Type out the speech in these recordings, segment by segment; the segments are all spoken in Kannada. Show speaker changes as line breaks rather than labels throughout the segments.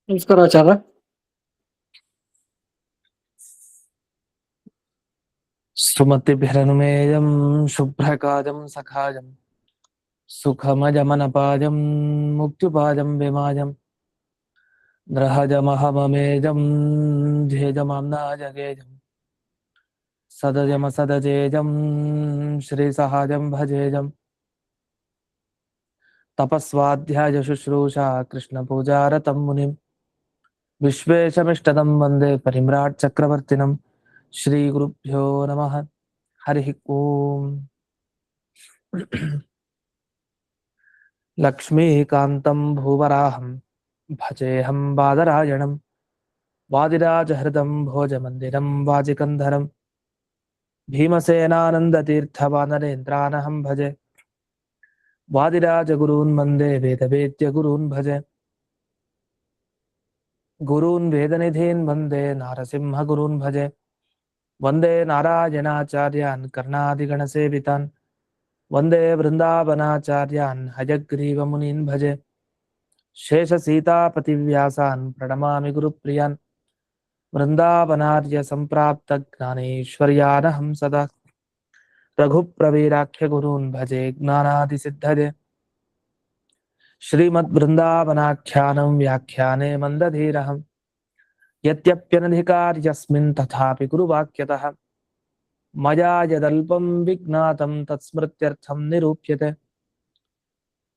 ನಮಸ್ಕಾರ ಆಚಾರ್ಯ.
ಸುಮತಿಭಿರನುಮೇಯಂ ಶುಭ್ರಕಾಜಂ ಸಖಾಜಂ ಸುಖಮಜಮನಪಾಜಂ ಮುಕ್ತಿಪಾಜಂ ವಿಮಾಜಂ ಗ್ರಹಜಮಹಮಮೇಜಂ ಧ್ಯೇಜಮಾಮ್ನಾಜಗೇಜಂ ಸದಜಮಸದಜೇಜಂ ಶ್ರೀಸಹಾಜಂ ಭಜೇಜಂ ತಪಸ್ವಾಧ್ಯಾಯ ಶುಶ್ರೂಷಾ ಕೃಷ್ಣಪೂಜಾರತಂ ಮುನಿಂ ವಿಶ್ವೇಶಮಿಷ್ಟದಂ ವಂದೇ ಪರಿಮ್ರಾಟ್ ಚಕ್ರವರ್ತಿನಂ ಶ್ರೀ ಗುರುಭ್ಯೋ ನಮಃ. ಹರಿ ಓಂ. ಲಕ್ಷ್ಮೀಕಾಂತಂ ಭೂವರಾಹಂ ಭಜೇಹಂ ಬಾದರಾಯಣಂ ವಾದಿರಾಜಹೃದಂ ಭೋಜಮಂದಿರಂ ವಾಜಿಕಂಧರಂ ಭೀಮಸೇನಾನಂದತೀರ್ಥವಾನರೇಂದ್ರಾನಹಂ ಭಜೆ ವಾದಿರಾಜಗುರೂನ್ ವಂದೇ ವೇದವೇದ್ಯಗುರೂನ್ ಭಜೆ ಗುರೂನ್ ವೇದನಿಧೀನ್ ವಂದೇ ನಾರಸಿಂಹಗುರೂನ್ ಭಜೆ ವಂದೇ ನಾರಾಯಣಾಚಾರ್ಯಾನ್ ಕರ್ಣಾದಿಗಣಸೇವಿತಾನ್ ವಂದೇ ವೃಂದಾವನಾಚಾರ್ಯಾನ್ ಹಯಗ್ರೀವಮುನೀನ್ ಭಜೆ ಶೇಷಸೀತಾಪತಿವ್ಯಾಸಾನ್ ಪ್ರಣಮಾಮಿ ಗುರುಪ್ರಿಯಾನ್ ವೃಂದಾವನಾರ್ಯ ಸಂಪ್ರಾಪ್ತ ಜ್ಞಾನೇಶ್ವರ್ಯಾನಹಂ ಸದಾ ರಘುಪ್ರವೀರಾಖ್ಯ ಗುರೂನ್ ಭಜೆ ಜ್ಞಾನಾದಿಸಿದ್ಧಜೆ ಶ್ರೀಮದ್ ವೃಂದಾವನಾಖ್ಯಾನಂ ವ್ಯಾಖ್ಯಾನೆ ಮಂದಧೀರಹಂ ಯತ್ಯಪ್ಯನಧಿಕಾರ್ಯಸ್ಮಿನ್ ತಥಾಪಿ ಗುರುವಾಕ್ಯತಃ ಮಯಾ ಯದಲ್ಪಂ ವಿಜ್ಞಾತಂ ತತ್ಸ್ಮೃತ್ಯರ್ಥಂ ನಿರೂಪ್ಯತೆ.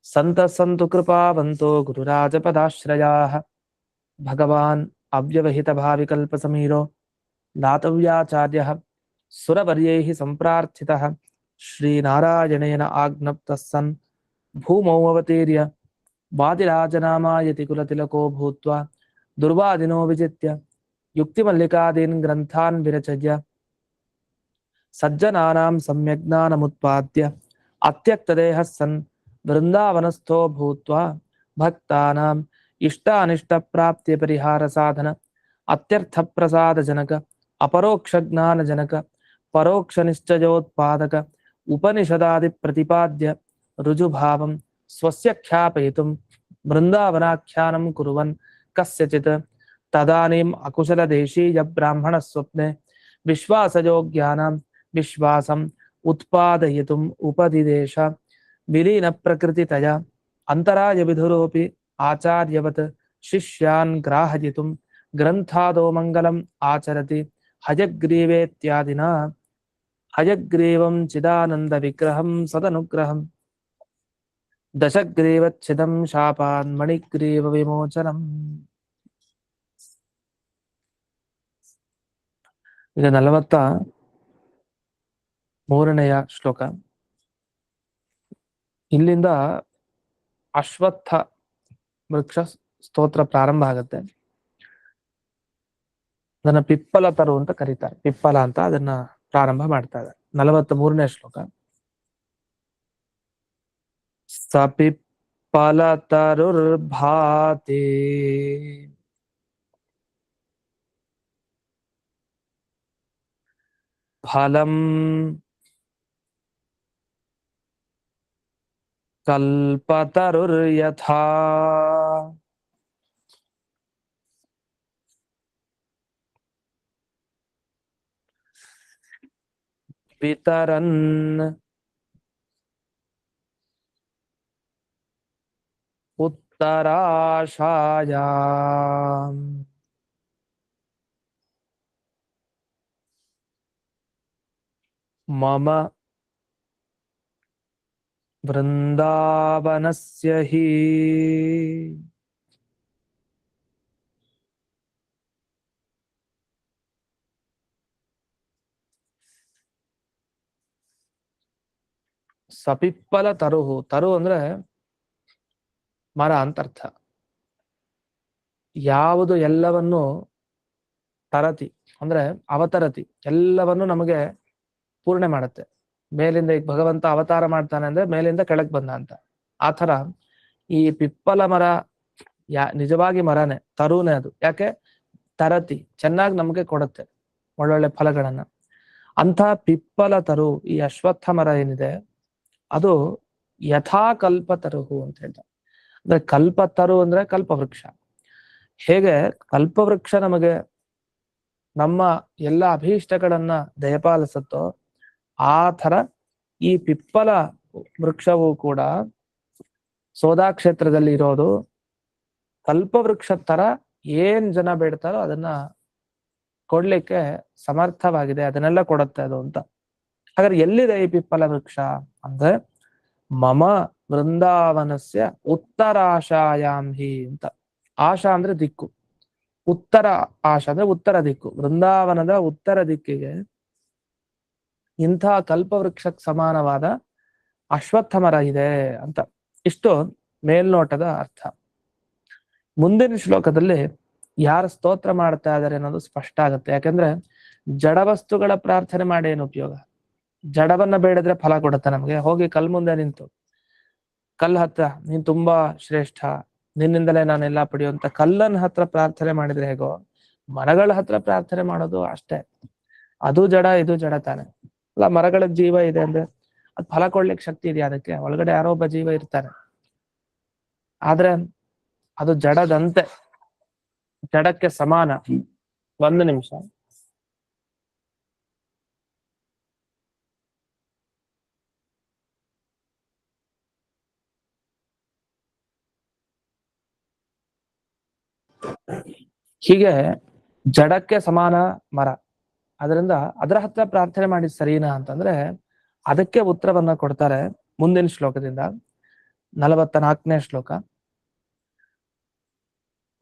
ಸಂತಸಂತು ಕೃಪಾವಂತೋ ಗುರುರಾಜಪದಾಶ್ರಯಾಃ ಭಗವಾನ್ ಅವ್ಯವಹಿತಭಾವಿಕಲ್ಪಸಮೀರೋ ದಾತವ್ಯಾಚಾರ್ಯಃ ಸುರವರ್ಯೈಃ ಸಂಪ್ರಾರ್ಥಿತಃ ಶ್ರೀನಾರಾಯಣೇನ ಆಜ್ಞಪ್ತಃ ಸನ್ ಭೂಮೌ ಅವತೀರ್ಯ ವಾದಿರಾಜನಾಮಾಯತಿ ಕುಲತಿಲಕೋ ಭೂತ್ವಾ ದುರ್ವಾದಿನೋ ವಿಜಿತ್ಯ ಯುಕ್ತಿಮಲ್ಲಿಕಾದೀನ್ ಗ್ರಂಥಾನ್ ವಿರಚಯ್ಯ ಸಜ್ಜನಾನಾಂ ಸಮ್ಯಜ್ಞಾನಮುತ್ಪಾದ್ಯ ಅತ್ಯಕ್ತದೇಹಃ ಸನ್ ವೃಂದಾವನಸ್ಥೋ ಭೂತ್ವಾ ಭಕ್ತಾನಾಂ ಇಷ್ಟಾನಿಷ್ಟಪ್ರಾಪ್ತ್ಯ ಪರಿಹಾರ ಸಾಧನ ಅತ್ಯರ್ಥ ಪ್ರಸಾದ ಜನಕ ಅಪರೋಕ್ಷ ಜ್ಞಾನ ಜನಕ ಪರೋಕ್ಷ ನಿಶ್ಚಯೋತ್ಪಾದಕ ಉಪನಿಷದಾದಿ ಪ್ರತಿಪಾದ್ಯ ರುಜುಭಾವಂ ಸ್ವಸ್ಯ ಖ್ಯಾಪಯಿತುಂ ವೃಂದಾವನಾಖ್ಯಾನಂ ಕುರುವನ್ ಕಸ್ಯಚಿತ್ ತದಾನೀಂ ಅಕುಶಲ ದೇಶೀಯ ಬ್ರಾಹ್ಮಣ ಸ್ವಪ್ನೆ ವಿಶ್ವಾಸಯೋಗ್ಯಾನಾಂ ವಿಶ್ವಾಸಂ ಉತ್ಪಾದಯಿತುಂ ಉಪದಿದೇಶ ವಿಲೀನ ಪ್ರಕೃತಿತಯ ಅಂತರಾಯ ವಿಧುರೋಪಿ ಆಚಾರ್ಯವತ್ ಶಿಷ್ಯಾನ್ ಗ್ರಾಹಯಿತುಂ ಗ್ರಂಥಾದೋ ಮಂಗಲಂ ಆಚರತಿ ಹಯಗ್ರೀವೇತ್ಯಾದಿನಾ ಹಯಗ್ರೀವಂ ಚಿದಾನಂದ ವಿಗ್ರಹಂ ಸದನುಗ್ರಹಂ ದಶಗ್ರೀವಚ್ಛಿದಂ ಶಾಪಾನ್ ಮಣಿಗ್ರೀವ ವಿಮೋಚನಂ. ಈಗ 43ನೇ ಶ್ಲೋಕ. ಇಲ್ಲಿಂದ ಅಶ್ವತ್ಥ ವೃಕ್ಷ ಸ್ತೋತ್ರ ಪ್ರಾರಂಭ ಆಗುತ್ತೆ. ಅದನ್ನ ಪಿಪ್ಪಲ ತರು ಅಂತ ಕರೀತಾರೆ. ಪಿಪ್ಪಲ ಅಂತ ಅದನ್ನ ಪ್ರಾರಂಭ ಮಾಡ್ತಾರೆ. 43ನೇ ಶ್ಲೋಕ. ಸ ಪಿಪ್ಪಲ ತರುರ್ಭಾತಿ ಫಲಂ ಕಲ್ಪತರುರ್ಯಥಾ ವಿತರನ್ ಉತ್ತರಾಶಾಯಾಂ ಮಮ ವೃಂದಾವನಸ್ಯ ಹಿ ಸಪಿಪ್ಪಲ ತರುಹು. ತರು ಅಂದ್ರೆ ಮರ ಅಂತ ಅರ್ಥ. ಯಾವುದು ಎಲ್ಲವನ್ನು ತರತಿ ಅಂದ್ರೆ ಅವತರತಿ, ಎಲ್ಲವನ್ನು ನಮಗೆ ಪೂರ್ಣೆ ಮಾಡುತ್ತೆ. ಮೇಲಿಂದ ಈಗ ಭಗವಂತ ಅವತಾರ ಮಾಡ್ತಾನೆ ಅಂದ್ರೆ ಮೇಲಿಂದ ಕೆಳಗ್ ಬಂದ ಅಂತ. ಆತರ ಈ ಪಿಪ್ಪಲ ಮರ ನಿಜವಾಗಿ ಮರನೇ, ತರುನೇ ಅದು. ಯಾಕೆ? ತರತಿ, ಚೆನ್ನಾಗಿ ನಮಗೆ ಕೊಡುತ್ತೆ ಒಳ್ಳೊಳ್ಳೆ ಫಲಗಳನ್ನ. ಅಂಥ ಪಿಪ್ಪಲ ತರು ಈ ಅಶ್ವತ್ಥ ಮರ ಏನಿದೆ ಅದು ಯಥಾಕಲ್ಪ ತರುಹು ಅಂತ ಹೇಳ್ತಾರೆ. ಅಂದ್ರೆ ಕಲ್ಪತರು ಅಂದ್ರೆ ಕಲ್ಪವೃಕ್ಷ. ಹೇಗೆ ಕಲ್ಪವೃಕ್ಷ ನಮಗೆ ನಮ್ಮ ಎಲ್ಲ ಅಭೀಷ್ಟಗಳನ್ನ ದಯಪಾಲಿಸುತ್ತೋ ಆ ಥರ ಈ ಪಿಪ್ಪಲ ವೃಕ್ಷವು ಕೂಡ ಸೋದಾ ಕ್ಷೇತ್ರದಲ್ಲಿ ಇರೋದು ಕಲ್ಪವೃಕ್ಷ ತರ ಏನ್ ಜನ ಬೇಡ್ತಾರೋ ಅದನ್ನ ಕೊಡ್ಲಿಕ್ಕೆ ಸಮರ್ಥವಾಗಿದೆ, ಅದನ್ನೆಲ್ಲ ಕೊಡುತ್ತೆ ಅದು ಅಂತ. ಹಾಗಾದ್ರೆ ಎಲ್ಲಿದೆ ಈ ಪಿಪ್ಪಲ ವೃಕ್ಷ ಅಂದ್ರೆ ಮಮ ವೃಂದಾವನಸ್ಯ ಉತ್ತರಾಶಾಯಾಂ ಹಿ ಅಂತ. ಆಶಾ ಅಂದ್ರೆ ದಿಕ್ಕು, ಉತ್ತರ ಆಶಾ ಅಂದ್ರೆ ಉತ್ತರ ದಿಕ್ಕು. ವೃಂದಾವನದ ಉತ್ತರ ದಿಕ್ಕಿಗೆ ಇಂಥ ಕಲ್ಪವೃಕ್ಷಕ್ಕೆ ಸಮಾನವಾದ ಅಶ್ವತ್ಥ ಮರ ಇದೆ ಅಂತ. ಇಷ್ಟು ಮೇಲ್ನೋಟದ ಅರ್ಥ. ಮುಂದಿನ ಶ್ಲೋಕದಲ್ಲಿ ಯಾರು ಸ್ತೋತ್ರ ಮಾಡ್ತಾ ಇದ್ದಾರೆ ಅನ್ನೋದು ಸ್ಪಷ್ಟ ಆಗುತ್ತೆ. ಯಾಕಂದ್ರೆ ಜಡ ವಸ್ತುಗಳ ಪ್ರಾರ್ಥನೆ ಮಾಡಿ ಏನು ಉಪಯೋಗ? ಜಡವನ್ನ ಬೇಡಿದ್ರೆ ಫಲ ಕೊಡುತ್ತೆ ನಮ್ಗೆ. ಹೋಗಿ ಕಲ್ ಮುಂದೆ ನಿಂತು ಕಲ್ಲು ಹತ್ರ ನೀನ್ ತುಂಬಾ ಶ್ರೇಷ್ಠ, ನಿನ್ನಿಂದಲೇ ನಾನೆಲ್ಲ ಪಡೆಯುವಂತ ಕಲ್ಲನ್ ಹತ್ರ ಪ್ರಾರ್ಥನೆ ಮಾಡಿದ್ರೆ ಹೇಗೋ, ಮರಗಳ ಹತ್ರ ಪ್ರಾರ್ಥನೆ ಮಾಡೋದು ಅಷ್ಟೇ. ಅದು ಜಡ, ಇದು ಜಡ ತಾನೆ ಅಲ್ಲ. ಮರಗಳ ಜೀವ ಇದೆ ಅಂದ್ರೆ ಅದ್ ಫಲ ಕೊಡ್ಲಿಕ್ಕೆ ಶಕ್ತಿ ಇದೆಯಾ ಅದಕ್ಕೆ? ಒಳಗಡೆ ಯಾರೋ ಒಬ್ಬ ಜೀವ ಇರ್ತಾನೆ, ಆದ್ರೆ ಅದು ಜಡದಂತೆ, ಜಡಕ್ಕೆ ಸಮಾನ. ಒಂದು ನಿಮಿಷ. ಹೀಗೆ ಜಡಕ್ಕೆ ಸಮಾನ ಮರ, ಅದರಿಂದ ಅದರ ಹತ್ರ ಪ್ರಾರ್ಥನೆ ಮಾಡಿ ಸರಿನಾ ಅಂತಂದ್ರೆ ಅದಕ್ಕೆ ಉತ್ತರವನ್ನ ಕೊಡ್ತಾರೆ ಮುಂದಿನ ಶ್ಲೋಕದಿಂದ. 44ನೇ ಶ್ಲೋಕ.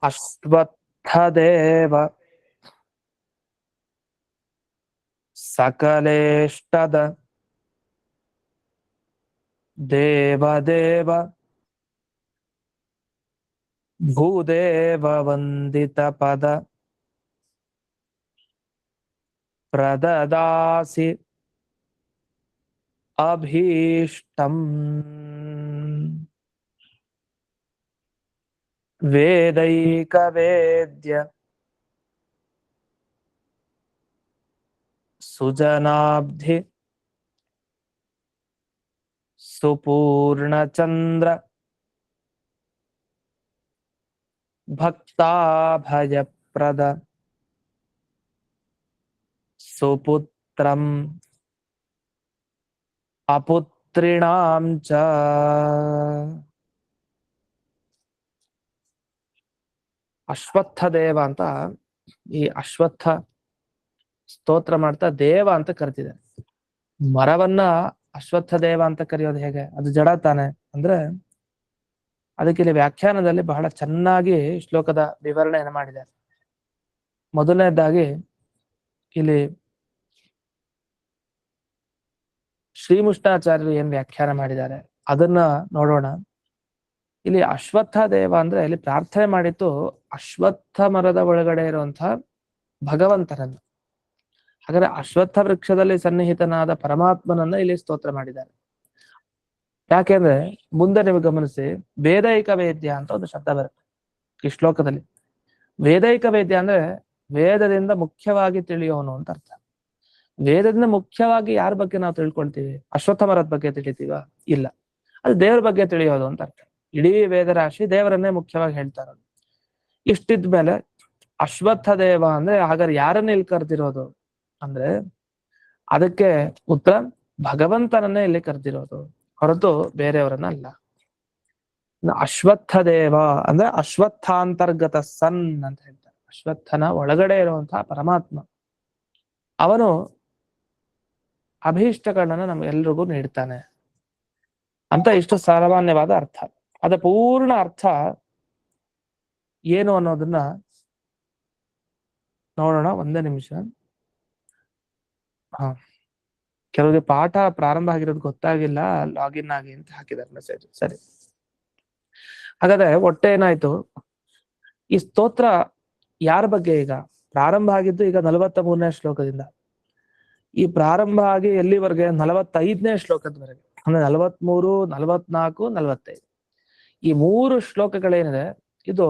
ಅಶ್ವತ್ಥದೇವ ಸಕಲೇಷ್ಟದ ದೇವದೇವ ಭೂದೇವ ವಂದಿತ ಪದ ಪ್ರದದಾಸಿ ಅಭೀಷ್ಟಂ ವೇದೈಕ ವೇದ್ಯ ಸುಜನಾಬ್ಧಿ ಸುಪೂರ್ಣಚಂದ್ರ ಭಕ್ತಾಭಯಪ್ರದ ಸುಪುತ್ರಂ ಅಪುತ್ರಿಣಾಂ ಚ. ಅಶ್ವತ್ಥ ದೇವ ಅಂತ ಈ ಅಶ್ವತ್ಥ ಸ್ತೋತ್ರ ಮಾಡ್ತಾ ದೇವ ಅಂತ ಕರಿತಿದೆ. ಮರವನ್ನ ಅಶ್ವತ್ಥ ದೇವ ಅಂತ ಕರೆಯೋದು ಹೇಗೆ? ಅದು ಜಡ ತಾನೆ ಅಂದ್ರೆ ಅದಕ್ಕೆ ಇಲ್ಲಿ ವ್ಯಾಖ್ಯಾನದಲ್ಲಿ ಬಹಳ ಚೆನ್ನಾಗಿ ಶ್ಲೋಕದ ವಿವರಣೆಯನ್ನು ಮಾಡಿದ್ದಾರೆ. ಮೊದಲನೇದಾಗಿ ಇಲ್ಲಿ ಶ್ರೀಮುಷ್ಟಾಚಾರ್ಯರು ಏನ್ ವ್ಯಾಖ್ಯಾನ ಮಾಡಿದ್ದಾರೆ ಅದನ್ನ ನೋಡೋಣ. ಇಲ್ಲಿ ಅಶ್ವತ್ಥ ದೇವ ಅಂದ್ರೆ ಇಲ್ಲಿ ಪ್ರಾರ್ಥನೆ ಮಾಡಿತ್ತು ಅಶ್ವತ್ಥ ಮರದ ಒಳಗಡೆ ಇರುವಂತಹ ಭಗವಂತನನ್ನು. ಹಾಗಾದ್ರೆ ಅಶ್ವತ್ಥ ವೃಕ್ಷದಲ್ಲಿ ಸನ್ನಿಹಿತನಾದ ಪರಮಾತ್ಮನನ್ನ ಇಲ್ಲಿ ಸ್ತೋತ್ರ ಮಾಡಿದ್ದಾರೆ. ಯಾಕೆಂದ್ರೆ ಮುಂದೆ ನೀವು ಗಮನಿಸಿ, ವೇದೈಕ ವೇದ್ಯ ಅಂತ ಒಂದು ಶಬ್ದ ಬರುತ್ತೆ ಈ ಶ್ಲೋಕದಲ್ಲಿ. ವೇದೈಕ ವೇದ್ಯ ಅಂದ್ರೆ ವೇದದಿಂದ ಮುಖ್ಯವಾಗಿ ತಿಳಿಯೋನು ಅಂತ ಅರ್ಥ. ವೇದದಿಂದ ಮುಖ್ಯವಾಗಿ ಯಾರ ಬಗ್ಗೆ ನಾವು ತಿಳ್ಕೊಳ್ತೀವಿ? ಅಶ್ವತ್ಥ ಮರದ ಬಗ್ಗೆ ತಿಳಿತೀವ? ಇಲ್ಲ, ಅದು ದೇವರ ಬಗ್ಗೆ ತಿಳಿಯೋದು ಅಂತ ಅರ್ಥ. ಇಡೀ ವೇದರಾಶಿ ದೇವರನ್ನೇ ಮುಖ್ಯವಾಗಿ ಹೇಳ್ತಾ ಇರೋದು. ಇಷ್ಟಿದ್ಮೇಲೆ ಅಶ್ವತ್ಥ ದೇವ ಅಂದ್ರೆ ಹಾಗಾದ್ರೆ ಯಾರನ್ನ ಇಲ್ಲಿ ಕರೆದಿರೋದು ಅಂದ್ರೆ ಅದಕ್ಕೆ ಉತ್ತರ ಭಗವಂತನನ್ನೇ ಇಲ್ಲಿ ಕರೆದಿರೋದು, ಹೊರತು ಬೇರೆಯವರನ್ನ ಅಲ್ಲ. ಅಶ್ವತ್ಥ ದೇವ ಅಂದ್ರೆ ಅಶ್ವತ್ಥಾಂತರ್ಗತ ಸನ್ ಅಂತ ಹೇಳ್ತಾರೆ. ಅಶ್ವತ್ಥನ ಒಳಗಡೆ ಇರುವಂತಹ ಪರಮಾತ್ಮ, ಅವನು ಅಭೀಷ್ಟಗಳನ್ನ ನಮ್ಗೆಲ್ರಿಗೂ ನೀಡ್ತಾನೆ ಅಂತ ಇಷ್ಟು ಸಾಮಾನ್ಯವಾದ ಅರ್ಥ. ಅದ ಪೂರ್ಣ ಅರ್ಥ ಏನು ಅನ್ನೋದನ್ನ ನೋಡೋಣ. ಒಂದೇ ನಿಮಿಷ. ಕೆಲವರಿಗೆ ಪಾಠ ಪ್ರಾರಂಭ ಆಗಿರೋದು ಗೊತ್ತಾಗಿಲ್ಲ, ಲಾಗಿನ್ ಆಗಿ ಅಂತ ಹಾಕಿದ್ದಾರೆ ಮೆಸೇಜ್. ಸರಿ, ಹಾಗಾದ್ರೆ ಒಟ್ಟೆ ಏನಾಯ್ತು, ಈ ಸ್ತೋತ್ರ ಯಾರ ಬಗ್ಗೆ? ಈಗ ಪ್ರಾರಂಭ ಆಗಿದ್ದು ಈಗ 43ನೇ ಶ್ಲೋಕದಿಂದ. ಈ ಪ್ರಾರಂಭ ಆಗಿ ಎಲ್ಲಿವರೆಗೆ? 45ನೇ ಶ್ಲೋಕದವರೆಗೆ, ಅಂದ್ರೆ 43, 44, 45 ಈ 3 ಶ್ಲೋಕಗಳೇನಿದೆ ಇದು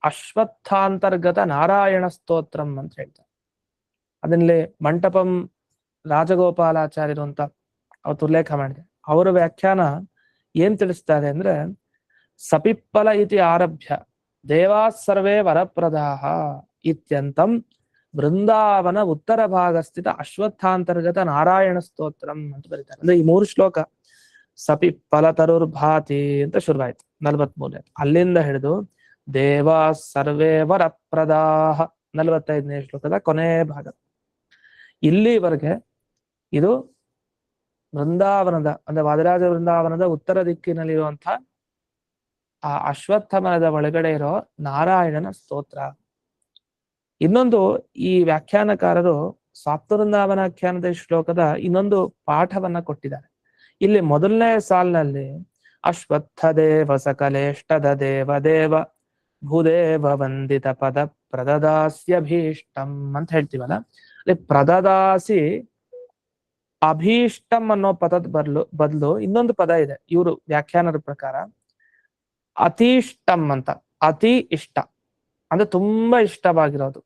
ಅಶ್ವತ್ಥಾಂತರ್ಗತ ನಾರಾಯಣ ಸ್ತೋತ್ರಂ ಅಂತ ಹೇಳ್ತಾರೆ. ಅದನ್ನಲ್ಲಿ ಮಂಟಪಂ ರಾಜಗೋಪಾಲಾಚಾರ್ಯರು ಅಂತ ಅವತ್ತು ಉಲ್ಲೇಖ ಮಾಡಿದೆ. ಅವರ ವ್ಯಾಖ್ಯಾನ ಏನ್ ತಿಳಿಸ್ತಾರೆ ಅಂದ್ರೆ ಸಪಿಪ್ಪಲ ಇತಿ ಆರಭ್ಯ ದೇವಾಃ ಸರ್ವೇ ವರಪ್ರದಾಃ ಇತ್ಯಂತಂ ಬೃಂದಾವನ ಉತ್ತರ ಭಾಗ ಸ್ಥಿತ ಅಶ್ವತ್ಥಾಂತರ್ಗತ ನಾರಾಯಣ ಸ್ತೋತ್ರಂ ಅಂತ ಬರೀತಾರೆ. ಅಂದ್ರೆ ಈ 3 ಶ್ಲೋಕ ಸಪಿಪ್ಪಲ ತರುರ್ಭಾತಿ ಅಂತ ಶುರುವಾಯ್ತು 43. ಅಲ್ಲಿಂದ ಹಿಡಿದು ದೇವಾಃ ಸರ್ವೇ ವರಪ್ರದಾಃ 45ನೇ ಶ್ಲೋಕದ ಕೊನೆ ಭಾಗ ಇಲ್ಲಿವರೆಗೆ ಇದು ವೃಂದಾವನದ ಅಂದ್ರೆ ವಾದಿರಾಜ ವೃಂದಾವನದ ಉತ್ತರ ದಿಕ್ಕಿನಲ್ಲಿರುವಂತಹ ಆ ಅಶ್ವತ್ಥ ಮರದ ಒಳಗಡೆ ಇರೋ ನಾರಾಯಣನ ಸ್ತೋತ್ರ. ಇನ್ನೊಂದು ಈ ವ್ಯಾಖ್ಯಾನಕಾರರು ಸಾಪ್ತವೃಂದಾವನಾಖ್ಯಾನದ ಶ್ಲೋಕದ ಇನ್ನೊಂದು ಪಾಠವನ್ನ ಕೊಟ್ಟಿದ್ದಾರೆ. ಇಲ್ಲಿ ಮೊದಲನೇ ಸಾಲಿನಲ್ಲಿ ಅಶ್ವತ್ಥ ದೇವ ಸಕಲೇಷ್ಟದ ದೇವ ದೇವ ಭೂದೇವ ವಂದಿತ ಪದ ಪ್ರದದಾಸ್ಯಭೀಷ್ಟಂ ಅಂತ ಹೇಳ್ತೀವಲ್ಲ, ಅಲ್ಲಿ ಪ್ರದದಾಸಿ ಅಭೀಷ್ಟಂ ಅನ್ನೋ ಪದದ ಬದಲು ಇನ್ನೊಂದು ಪದ ಇದೆ ಇವರು ವ್ಯಾಖ್ಯಾನದ ಪ್ರಕಾರ, ಅತೀಷ್ಟಂ ಅಂತ. ಅತಿ ಇಷ್ಟ ಅಂದ್ರೆ ತುಂಬಾ ಇಷ್ಟವಾಗಿರೋದು.